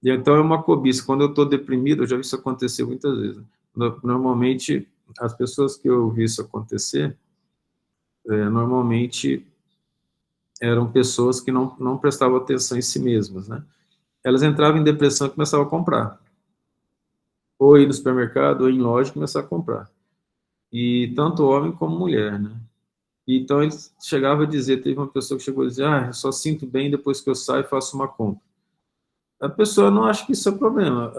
E então é uma cobiça. Quando eu estou deprimido, eu já vi isso acontecer muitas vezes. Normalmente, as pessoas que eu vi isso acontecer, normalmente eram pessoas que não prestavam atenção em si mesmas, né? Elas entravam em depressão e começavam a comprar. Ou ir no supermercado, ou ir em loja e começar a comprar. E tanto homem como mulher, né? E então ele chegava a dizer, teve uma pessoa que chegou a dizer, eu só sinto bem depois que eu saio e faço uma compra. A pessoa não acha que isso é problema.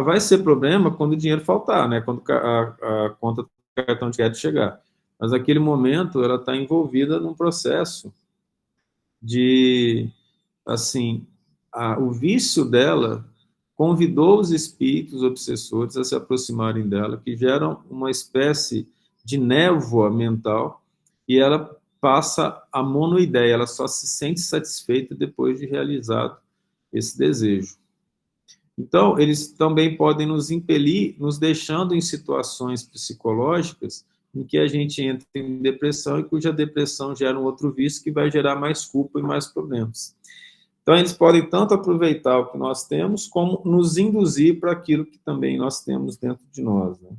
Vai ser problema quando o dinheiro faltar, né? Quando a conta do cartão de crédito chegar. Mas naquele momento ela está envolvida num processo de, assim, o vício dela convidou os espíritos obsessores a se aproximarem dela, que geram uma espécie de névoa mental, e ela passa a monoideia, ela só se sente satisfeita depois de realizado esse desejo. Então, eles também podem nos impelir, nos deixando em situações psicológicas em que a gente entra em depressão e cuja depressão gera um outro vício que vai gerar mais culpa e mais problemas. Então, eles podem tanto aproveitar o que nós temos, como nos induzir para aquilo que também nós temos dentro de nós, né?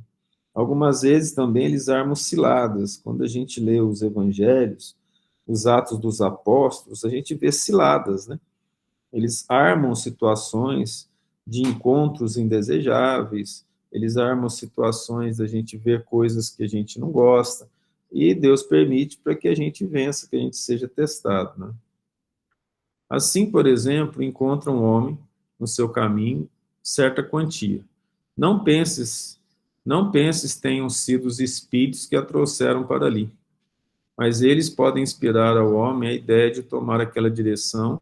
Algumas vezes também eles armam ciladas. Quando a gente lê os evangelhos, os Atos dos Apóstolos, a gente vê ciladas, né? Eles armam situações de encontros indesejáveis, eles armam situações da gente ver coisas que a gente não gosta, e Deus permite para que a gente vença, que a gente seja testado, né? Assim, por exemplo, encontra um homem no seu caminho certa quantia. Não penses tenham sido os espíritos que a trouxeram para ali, mas eles podem inspirar ao homem a ideia de tomar aquela direção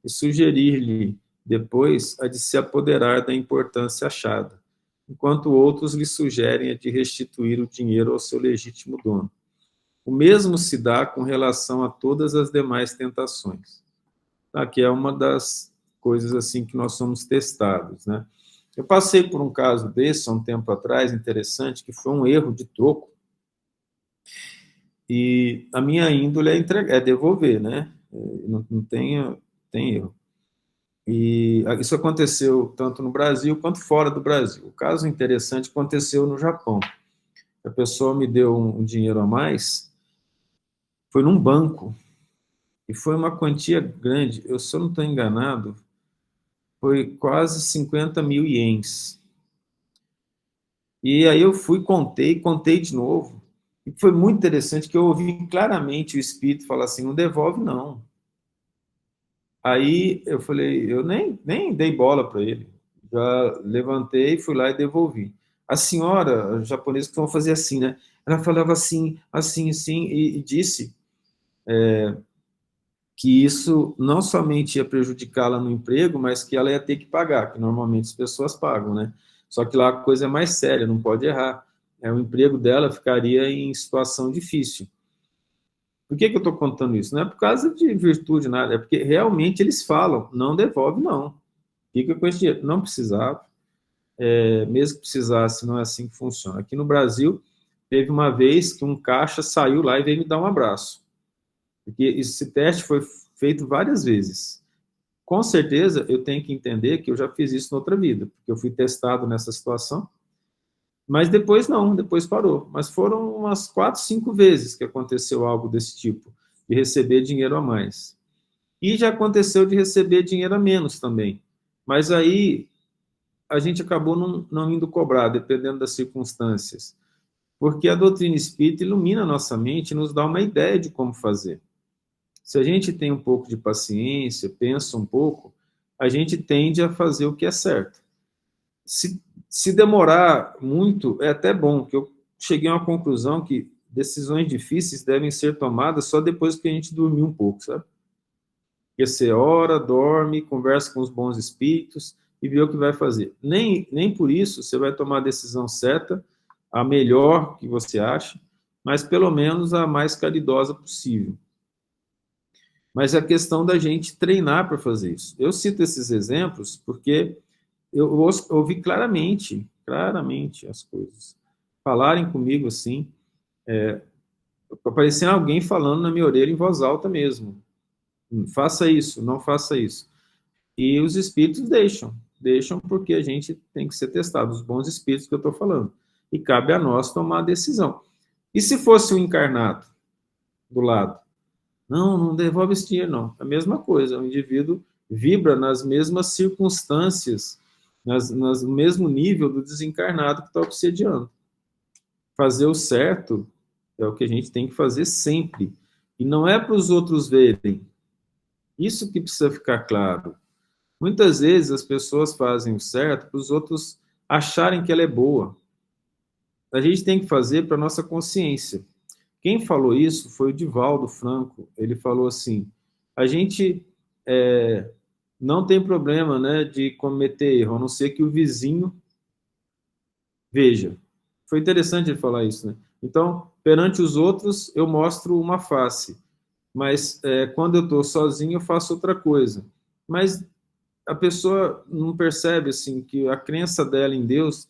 e sugerir-lhe depois a de se apoderar da importância achada, enquanto outros lhe sugerem a de restituir o dinheiro ao seu legítimo dono. O mesmo se dá com relação a todas as demais tentações. Aqui é uma das coisas assim que nós somos testados, né? Eu passei por um caso desse há um tempo atrás, interessante, que foi um erro de troco, e a minha índole é devolver, né? Não tem erro. E isso aconteceu tanto no Brasil quanto fora do Brasil. O caso interessante aconteceu no Japão. A pessoa me deu um dinheiro a mais, foi num banco, e foi uma quantia grande, eu só não estou enganado, foi quase 50 mil ienes. E aí eu fui, contei de novo, e foi muito interessante que eu ouvi claramente o espírito falar assim, não devolve não. Aí eu falei, eu nem dei bola para ele, já levantei, fui lá e devolvi. a senhora a japonesa que vão fazer assim, né? Ela falava assim, assim, assim, e disse que isso não somente ia prejudicá-la no emprego, mas que ela ia ter que pagar, que normalmente as pessoas pagam, né? Só que lá a coisa é mais séria, não pode errar. O emprego dela ficaria em situação difícil. Por que eu estou contando isso? Não é por causa de virtude, nada, é porque realmente eles falam, não devolve, não. Fica com esse dinheiro. Não precisava, mesmo que precisasse, não é assim que funciona. Aqui no Brasil, teve uma vez que um caixa saiu lá e veio me dar um abraço. Porque esse teste foi feito várias vezes. Com certeza, eu tenho que entender que eu já fiz isso noutra vida, porque eu fui testado nessa situação, mas depois não, depois parou. Mas foram umas 4, 5 vezes que aconteceu algo desse tipo, de receber dinheiro a mais. E já aconteceu de receber dinheiro a menos também. Mas aí a gente acabou não indo cobrar, dependendo das circunstâncias. Porque a doutrina espírita ilumina a nossa mente e nos dá uma ideia de como fazer. Se a gente tem um pouco de paciência, pensa um pouco, a gente tende a fazer o que é certo. Se demorar muito, é até bom, que eu cheguei a uma conclusão que decisões difíceis devem ser tomadas só depois que a gente dormir um pouco, sabe? Porque você ora, dorme, conversa com os bons espíritos e vê o que vai fazer. Nem por isso você vai tomar a decisão certa, a melhor que você acha, mas pelo menos a mais caridosa possível. Mas é questão da gente treinar para fazer isso. Eu cito esses exemplos porque eu ouvi claramente as coisas. Falarem comigo assim, aparecendo alguém falando na minha orelha em voz alta mesmo. Faça isso, não faça isso. E os espíritos deixam porque a gente tem que ser testado, os bons espíritos que eu estou falando. E cabe a nós tomar a decisão. E se fosse um encarnado do lado? Não devolve esse dinheiro, não. A mesma coisa, o indivíduo vibra nas mesmas circunstâncias, no mesmo nível do desencarnado que está obsediando. Fazer o certo é o que a gente tem que fazer sempre. E não é para os outros verem. Isso que precisa ficar claro. Muitas vezes as pessoas fazem o certo para os outros acharem que ela é boa. A gente tem que fazer para a nossa consciência. Quem falou isso foi o Divaldo Franco. Ele falou assim, a gente não tem problema, né, de cometer erro, a não ser que o vizinho veja. Foi interessante ele falar isso, né? Então, perante os outros, eu mostro uma face, mas quando eu estou sozinho, eu faço outra coisa. Mas a pessoa não percebe assim, que a crença dela em Deus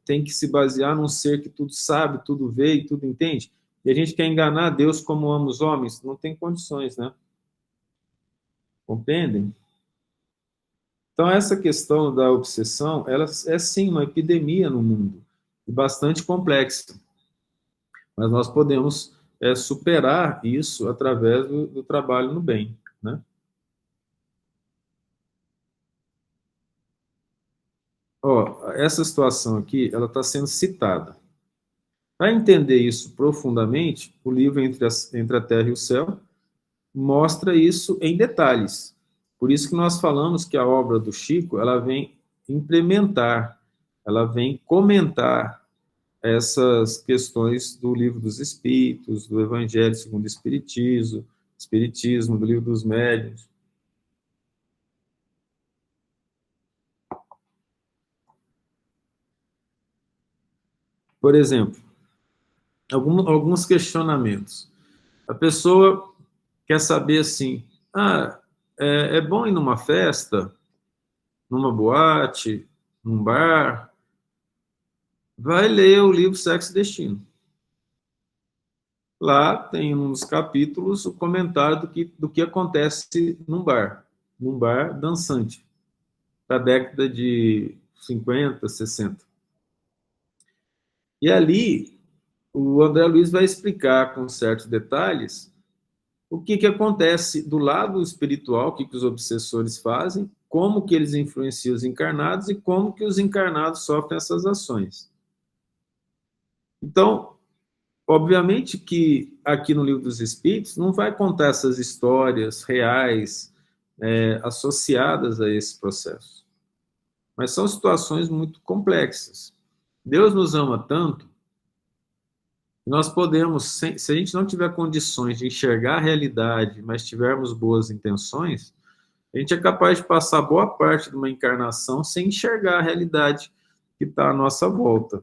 tem que se basear num ser que tudo sabe, tudo vê e tudo entende. E a gente quer enganar Deus como ama os homens, não tem condições, né? Compreendem? Então, essa questão da obsessão, ela é sim uma epidemia no mundo, e bastante complexa. Mas nós podemos superar isso através do trabalho no bem, né? Ó, essa situação aqui, ela está sendo citada. Para entender isso profundamente, o livro Entre a Terra e o Céu mostra isso em detalhes. Por isso que nós falamos que a obra do Chico, ela vem implementar, ela vem comentar essas questões do Livro dos Espíritos, do Evangelho segundo o Espiritismo, do Livro dos Médiuns. Por exemplo, alguns questionamentos. A pessoa quer saber assim, é bom ir numa festa, numa boate, num bar? Vai ler o livro Sexo e Destino. Lá tem uns capítulos o comentário do que acontece num bar dançante, da década de 50, 60. E ali, o André Luiz vai explicar com certos detalhes o que acontece do lado espiritual, o que os obsessores fazem, como que eles influenciam os encarnados e como que os encarnados sofrem essas ações. Então, obviamente que aqui no Livro dos Espíritos não vai contar essas histórias reais associadas a esse processo. Mas são situações muito complexas. Deus nos ama tanto que nós podemos, se a gente não tiver condições de enxergar a realidade, mas tivermos boas intenções, a gente é capaz de passar boa parte de uma encarnação sem enxergar a realidade que está à nossa volta.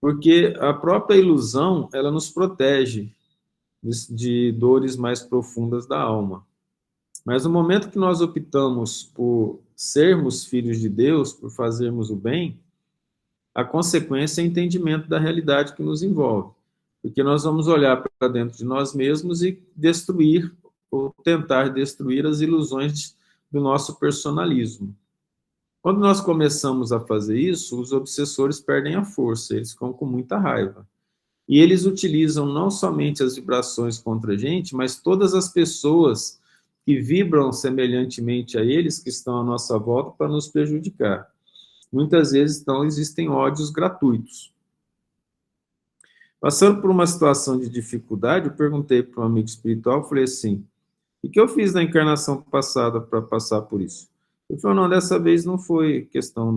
Porque a própria ilusão, ela nos protege de dores mais profundas da alma. Mas no momento que nós optamos por sermos filhos de Deus, por fazermos o bem, a consequência é o entendimento da realidade que nos envolve. Porque nós vamos olhar para dentro de nós mesmos e destruir, ou tentar destruir as ilusões do nosso personalismo. Quando nós começamos a fazer isso, os obsessores perdem a força, eles ficam com muita raiva. E eles utilizam não somente as vibrações contra a gente, mas todas as pessoas que vibram semelhantemente a eles, que estão à nossa volta, para nos prejudicar. Muitas vezes, então, existem ódios gratuitos. Passando por uma situação de dificuldade, eu perguntei para um amigo espiritual, falei assim, o que eu fiz na encarnação passada para passar por isso? Ele falou, não, dessa vez não foi questão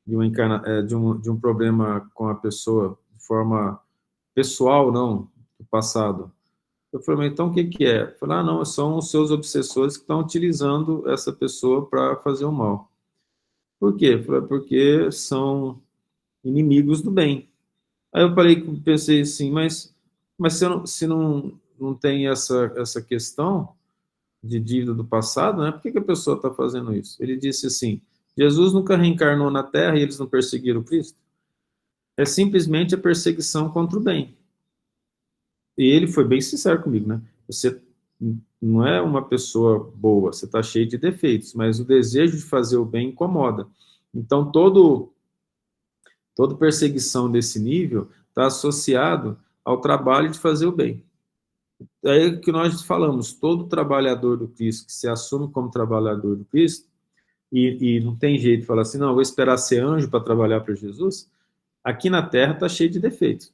de um problema com a pessoa de forma pessoal, não, do passado. Eu falei, mas então o que que é? Eu falei, não, são os seus obsessores que estão utilizando essa pessoa para fazer o mal. Por quê? Eu falei, porque são inimigos do bem. Aí eu pensei assim, mas se não tem essa questão de dívida do passado, né? Por que a pessoa está fazendo isso? Ele disse assim, Jesus nunca reencarnou na Terra e eles não perseguiram Cristo? É simplesmente a perseguição contra o bem. E ele foi bem sincero comigo, né? Você não é uma pessoa boa, você está cheio de defeitos, mas o desejo de fazer o bem incomoda. Então, toda perseguição desse nível está associado ao trabalho de fazer o bem. É que nós falamos, todo trabalhador do Cristo que se assume como trabalhador do Cristo, e não tem jeito de falar assim, não, eu vou esperar ser anjo para trabalhar para Jesus, aqui na Terra está cheio de defeitos.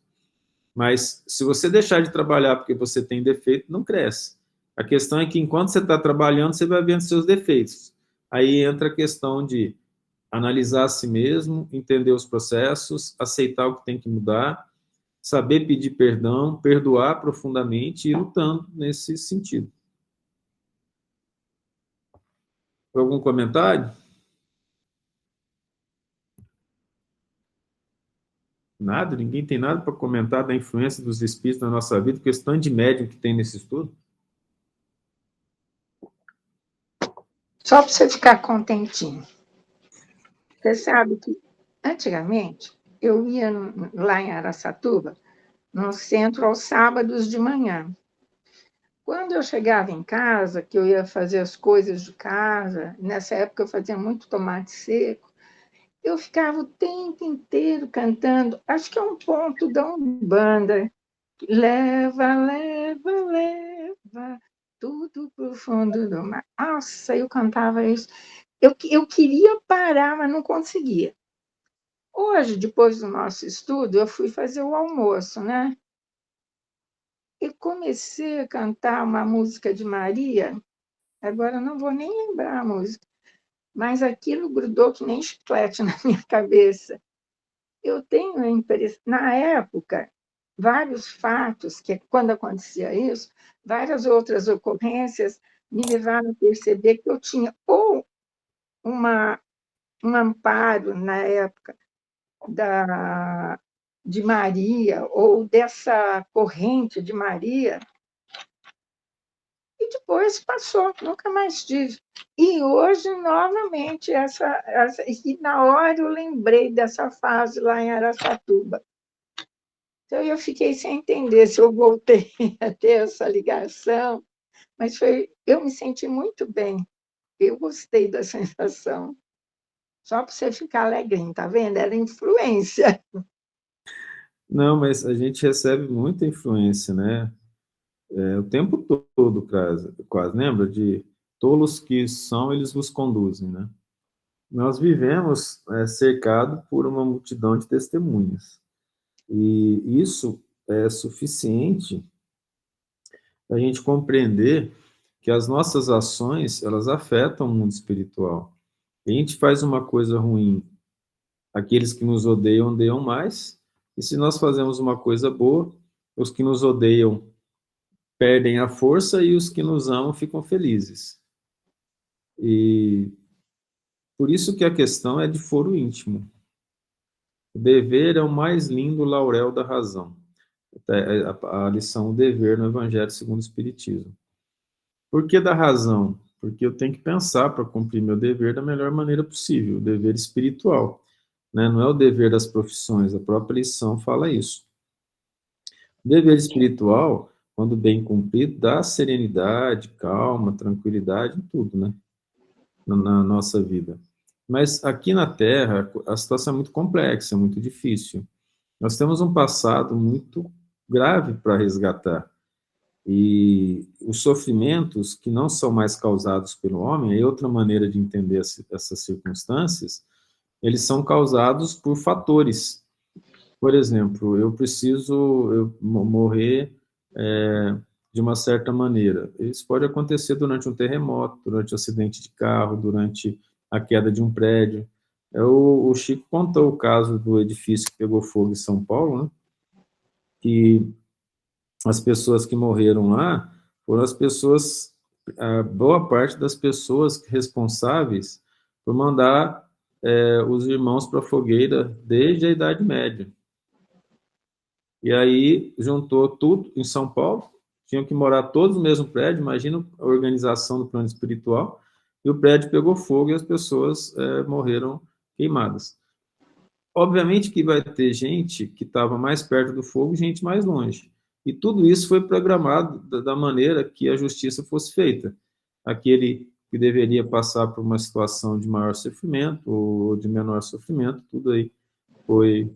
Mas se você deixar de trabalhar porque você tem defeito, não cresce. A questão é que enquanto você está trabalhando, você vai vendo seus defeitos. Aí entra a questão de analisar a si mesmo, entender os processos, aceitar o que tem que mudar, saber pedir perdão, perdoar profundamente e ir lutando nesse sentido. Algum comentário? Nada? Ninguém tem nada para comentar da influência dos espíritos na nossa vida, questão de médium que tem nesse estudo? Só para você ficar contentinho. Você sabe que, antigamente, eu ia lá em Araçatuba, no centro, aos sábados de manhã. Quando eu chegava em casa, que eu ia fazer as coisas de casa, nessa época eu fazia muito tomate seco, eu ficava o tempo inteiro cantando, acho que é um ponto da Umbanda, leva, leva, leva, tudo para o fundo do mar. Nossa, eu cantava isso. Eu queria parar, mas não conseguia. Hoje, depois do nosso estudo, eu fui fazer o almoço, né? Eu comecei a cantar uma música de Maria, agora eu não vou nem lembrar a música, mas aquilo grudou que nem chiclete na minha cabeça. Eu tenho a impressão, na época, vários fatos, que quando acontecia isso, várias outras ocorrências me levaram a perceber que eu tinha ou um amparo na época de Maria, ou dessa corrente de Maria, e depois passou, nunca mais tive. E hoje, novamente, e na hora eu lembrei dessa fase lá em Araçatuba. Então, eu fiquei sem entender se eu voltei a ter essa ligação, mas eu me senti muito bem. Eu gostei da sensação. Só para você ficar alegrinho, tá vendo? Era influência. Não, mas a gente recebe muita influência, né? O tempo todo, quase. Lembra de tolos que são, eles vos conduzem, né? Nós vivemos cercado por uma multidão de testemunhas. E isso é suficiente para a gente compreender que as nossas ações, elas afetam o mundo espiritual. A gente faz uma coisa ruim aqueles que nos odeiam, odeiam mais, e se nós fazemos uma coisa boa, os que nos odeiam perdem a força e os que nos amam ficam felizes. E por isso que a questão é de foro íntimo. O dever é o mais lindo laurel da razão. A lição, o dever no Evangelho segundo o Espiritismo. Por que da razão? Porque eu tenho que pensar para cumprir meu dever da melhor maneira possível, o dever espiritual, né? Não é o dever das profissões, a própria lição fala isso. O dever espiritual, quando bem cumprido, dá serenidade, calma, tranquilidade, tudo, né? Na nossa vida. Mas aqui na Terra, a situação é muito complexa, muito difícil. Nós temos um passado muito grave para resgatar. E os sofrimentos que não são mais causados pelo homem, é outra maneira de entender essas circunstâncias, eles são causados por fatores. Por exemplo, eu preciso morrer de uma certa maneira. Isso pode acontecer durante um terremoto, durante um acidente de carro, durante a queda de um prédio. O Chico contou o caso do edifício que pegou fogo em São Paulo, né? Que as pessoas que morreram lá foram as pessoas, a boa parte das pessoas responsáveis por mandar os irmãos para a fogueira desde a Idade Média. E aí juntou tudo em São Paulo, tinham que morar todos no mesmo prédio, imagina a organização do plano espiritual, e o prédio pegou fogo e as pessoas morreram queimadas. Obviamente que vai ter gente que estava mais perto do fogo e gente mais longe. E tudo isso foi programado da maneira que a justiça fosse feita. Aquele que deveria passar por uma situação de maior sofrimento ou de menor sofrimento, tudo aí foi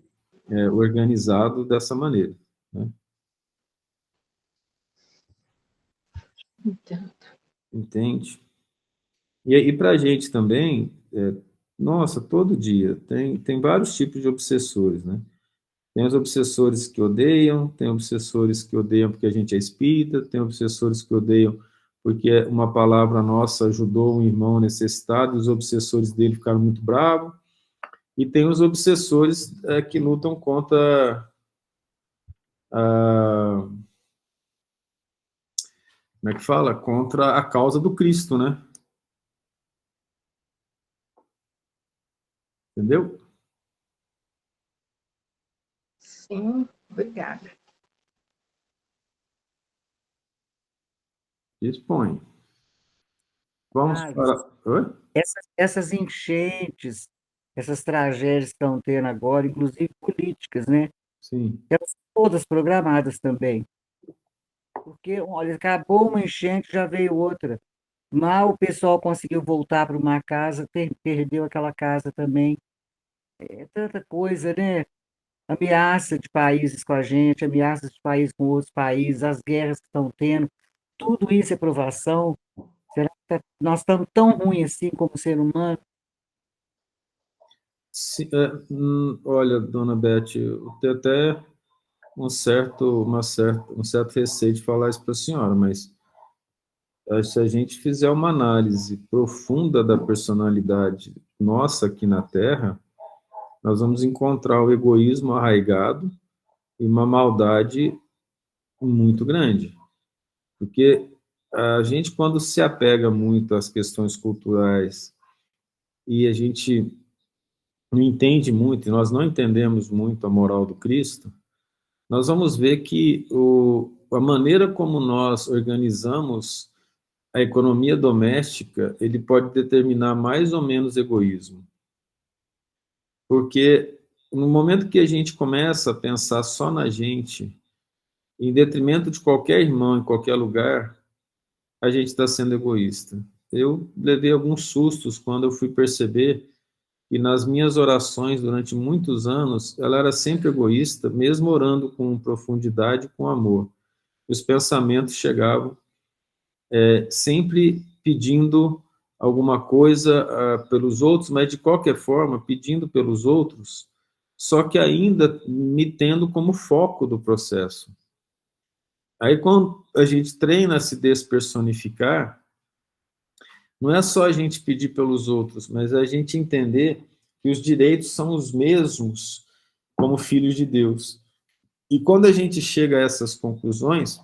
organizado dessa maneira, né? Entende? E aí, para a gente também, nossa, todo dia, tem vários tipos de obsessores, né? Tem os obsessores que odeiam, tem obsessores que odeiam porque a gente é espírita, tem obsessores que odeiam porque uma palavra nossa ajudou um irmão necessitado, e os obsessores dele ficaram muito bravos, e tem os obsessores que lutam contra a... Como é que fala? Contra a causa do Cristo, né? Entendeu? Sim, obrigada. Dispõe. Vamos Thales, para... Oi? essas enchentes, essas tragédias que estão tendo agora, inclusive políticas, né? Sim. Elas são todas programadas também. Porque, olha, acabou uma enchente, já veio outra. Mal o pessoal conseguiu voltar para uma casa, perdeu aquela casa também. É tanta coisa, né? Ameaça de países com a gente, ameaças de países com outros países, as guerras que estão tendo, tudo isso é provação. Será que nós estamos tão ruins assim como ser humano? Olha, dona Beth, eu tenho até um certo receio de falar isso para a senhora, mas se a gente fizer uma análise profunda da personalidade nossa aqui na Terra, nós vamos encontrar o egoísmo arraigado e uma maldade muito grande. Porque a gente, quando se apega muito às questões culturais e a gente não entende muito, e nós não entendemos muito a moral do Cristo, nós vamos ver que a maneira como nós organizamos a economia doméstica, ele pode determinar mais ou menos egoísmo. Porque no momento que a gente começa a pensar só na gente, em detrimento de qualquer irmão, em qualquer lugar, a gente está sendo egoísta. Eu levei alguns sustos quando eu fui perceber que nas minhas orações durante muitos anos, ela era sempre egoísta, mesmo orando com profundidade e com amor. Os pensamentos chegavam sempre pedindo alguma coisa pelos outros, mas de qualquer forma, pedindo pelos outros, só que ainda me tendo como foco do processo. Aí, quando a gente treina a se despersonificar, não é só a gente pedir pelos outros, mas a gente entender que os direitos são os mesmos como filhos de Deus. E quando a gente chega a essas conclusões,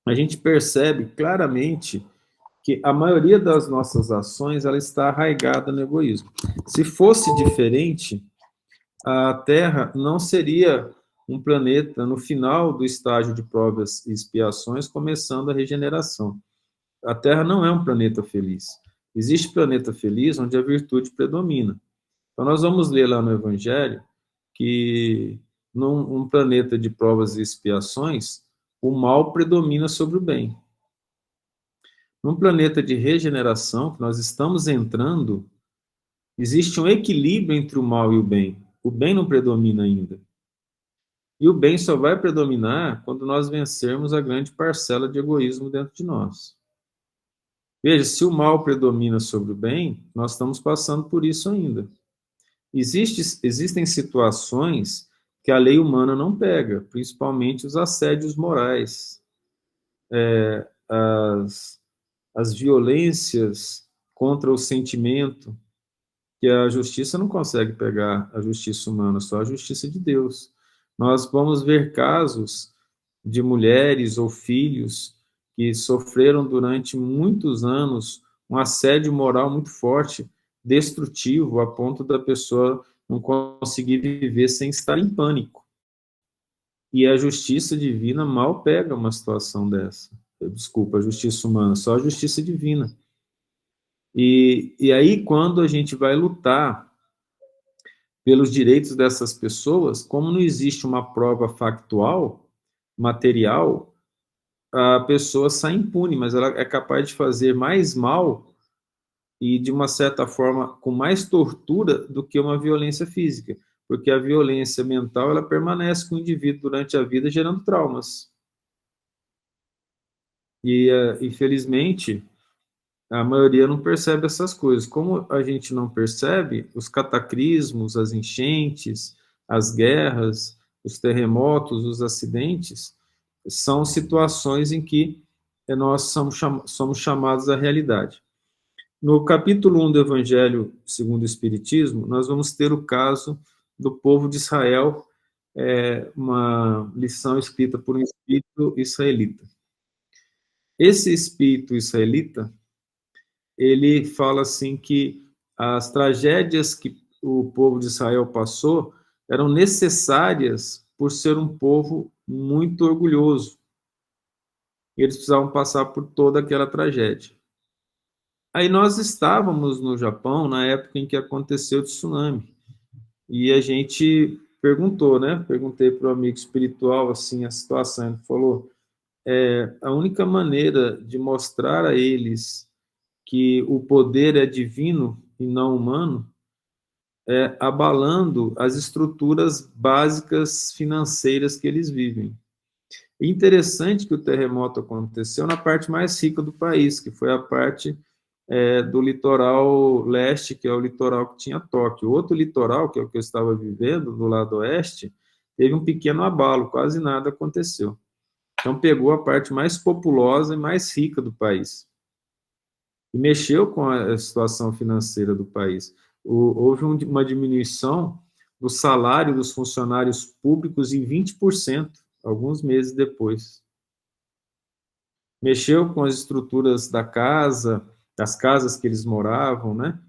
a gente percebe claramente que a maioria das nossas ações ela está arraigada no egoísmo. Se fosse diferente, a Terra não seria um planeta no final do estágio de provas e expiações, começando a regeneração. A Terra não é um planeta feliz. Existe planeta feliz onde a virtude predomina. Então, nós vamos ler lá no Evangelho que num planeta de provas e expiações, o mal predomina sobre o bem. Num planeta de regeneração, que nós estamos entrando, existe um equilíbrio entre o mal e o bem. O bem não predomina ainda. E o bem só vai predominar quando nós vencermos a grande parcela de egoísmo dentro de nós. Veja, se o mal predomina sobre o bem, nós estamos passando por isso ainda. Existem situações que a lei humana não pega, principalmente os assédios morais, as violências contra o sentimento, que a justiça não consegue pegar, a justiça humana, só a justiça de Deus. Nós vamos ver casos de mulheres ou filhos que sofreram durante muitos anos um assédio moral muito forte, destrutivo, a ponto da pessoa não conseguir viver sem estar em pânico. E a justiça divina mal pega uma situação dessa. Desculpa, a justiça humana, só a justiça divina. E aí, quando a gente vai lutar pelos direitos dessas pessoas, como não existe uma prova factual, material, a pessoa sai impune, mas ela é capaz de fazer mais mal e, de uma certa forma, com mais tortura do que uma violência física, porque a violência mental, ela permanece com o indivíduo durante a vida, gerando traumas. E, infelizmente, a maioria não percebe essas coisas. Como a gente não percebe, os cataclismos, as enchentes, as guerras, os terremotos, os acidentes, são situações em que nós somos chamados à realidade. No capítulo 1 do Evangelho segundo o Espiritismo, nós vamos ter o caso do povo de Israel, uma lição escrita por um espírito israelita. Esse espírito israelita, ele fala assim que as tragédias que o povo de Israel passou eram necessárias por ser um povo muito orgulhoso. Eles precisavam passar por toda aquela tragédia. Aí nós estávamos no Japão na época em que aconteceu o tsunami. E a gente perguntou, né? Perguntei para o amigo espiritual assim a situação. Ele falou: a única maneira de mostrar a eles que o poder é divino e não humano é abalando as estruturas básicas financeiras que eles vivem. É interessante que o terremoto aconteceu na parte mais rica do país, que foi a parte do litoral leste, que é o litoral que tinha Tóquio. O outro litoral, que é o que eu estava vivendo, do lado oeste, teve um pequeno abalo, quase nada aconteceu. Então, pegou a parte mais populosa e mais rica do país. E mexeu com a situação financeira do país. Houve uma diminuição do salário dos funcionários públicos em 20%, alguns meses depois. Mexeu com as estruturas das casas que eles moravam, né?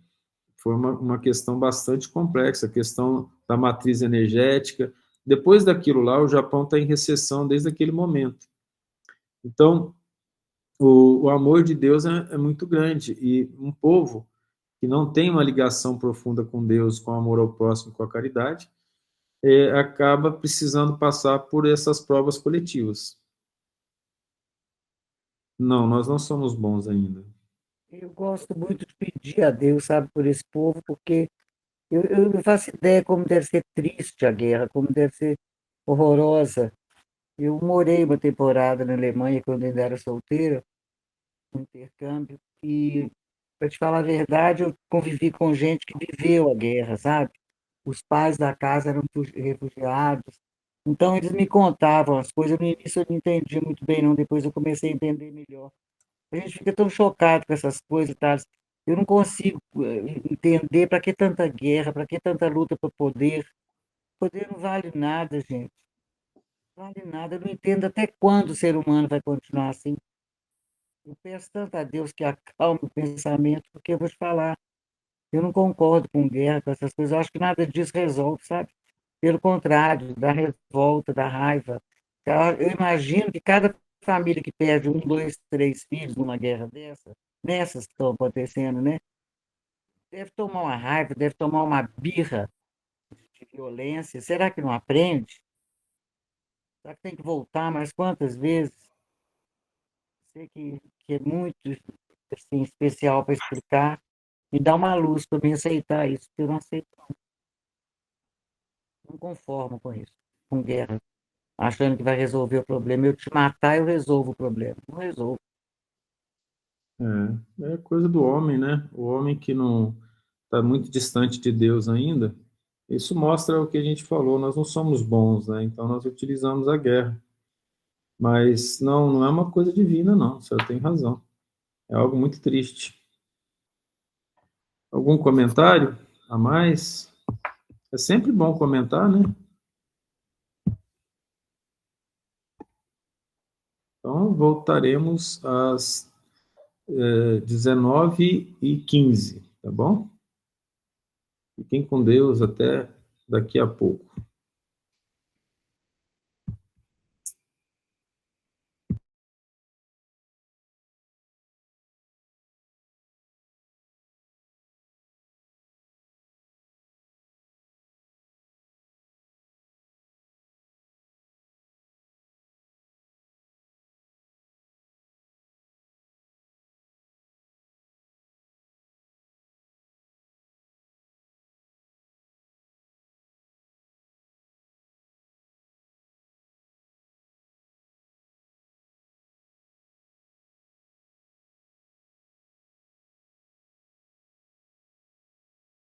Foi uma questão bastante complexa, a questão da matriz energética. Depois daquilo lá, o Japão está em recessão desde aquele momento. Então, o amor de Deus é muito grande, e um povo que não tem uma ligação profunda com Deus, com o amor ao próximo, com a caridade, acaba precisando passar por essas provas coletivas. Não, nós não somos bons ainda. Eu gosto muito de pedir a Deus, sabe, por esse povo, porque eu não faço ideia como deve ser triste a guerra, como deve ser horrorosa. Eu morei uma temporada na Alemanha quando ainda era solteira, no intercâmbio, e, para te falar a verdade, eu convivi com gente que viveu a guerra, sabe? Os pais da casa eram refugiados, então eles me contavam as coisas. No início eu não entendia muito bem, não, depois eu comecei a entender melhor. A gente fica tão chocado com essas coisas, tá? Eu não consigo entender para que tanta guerra, para que tanta luta por poder. Poder não vale nada, gente. Não vale nada. Eu não entendo até quando o ser humano vai continuar assim. Eu peço tanto a Deus que acalme o pensamento, porque eu vou te falar, eu não concordo com guerra, com essas coisas. Eu acho que nada disso resolve, sabe? Pelo contrário, da revolta, da raiva. Eu imagino que cada família que perde um, dois, três filhos numa guerra dessa, nessas que estão acontecendo, né? Deve tomar uma raiva, deve tomar uma birra de violência. Será que não aprende? Será que tem que voltar mais quantas vezes? Sei que é muito assim, especial para explicar. Me dá uma luz para me aceitar isso, porque eu não aceito, não conformo com isso, com guerra, achando que vai resolver o problema. Eu te matar, eu resolvo o problema. Não resolvo. É coisa do homem, né? O homem que não está muito distante de Deus ainda. Isso mostra o que a gente falou, nós não somos bons, né? Então nós utilizamos a guerra. Mas não é uma coisa divina, não. O senhor tem razão. É algo muito triste. Algum comentário a mais? É sempre bom comentar, né? Então, voltaremos às 19h15, tá bom? Fiquem com Deus até daqui a pouco.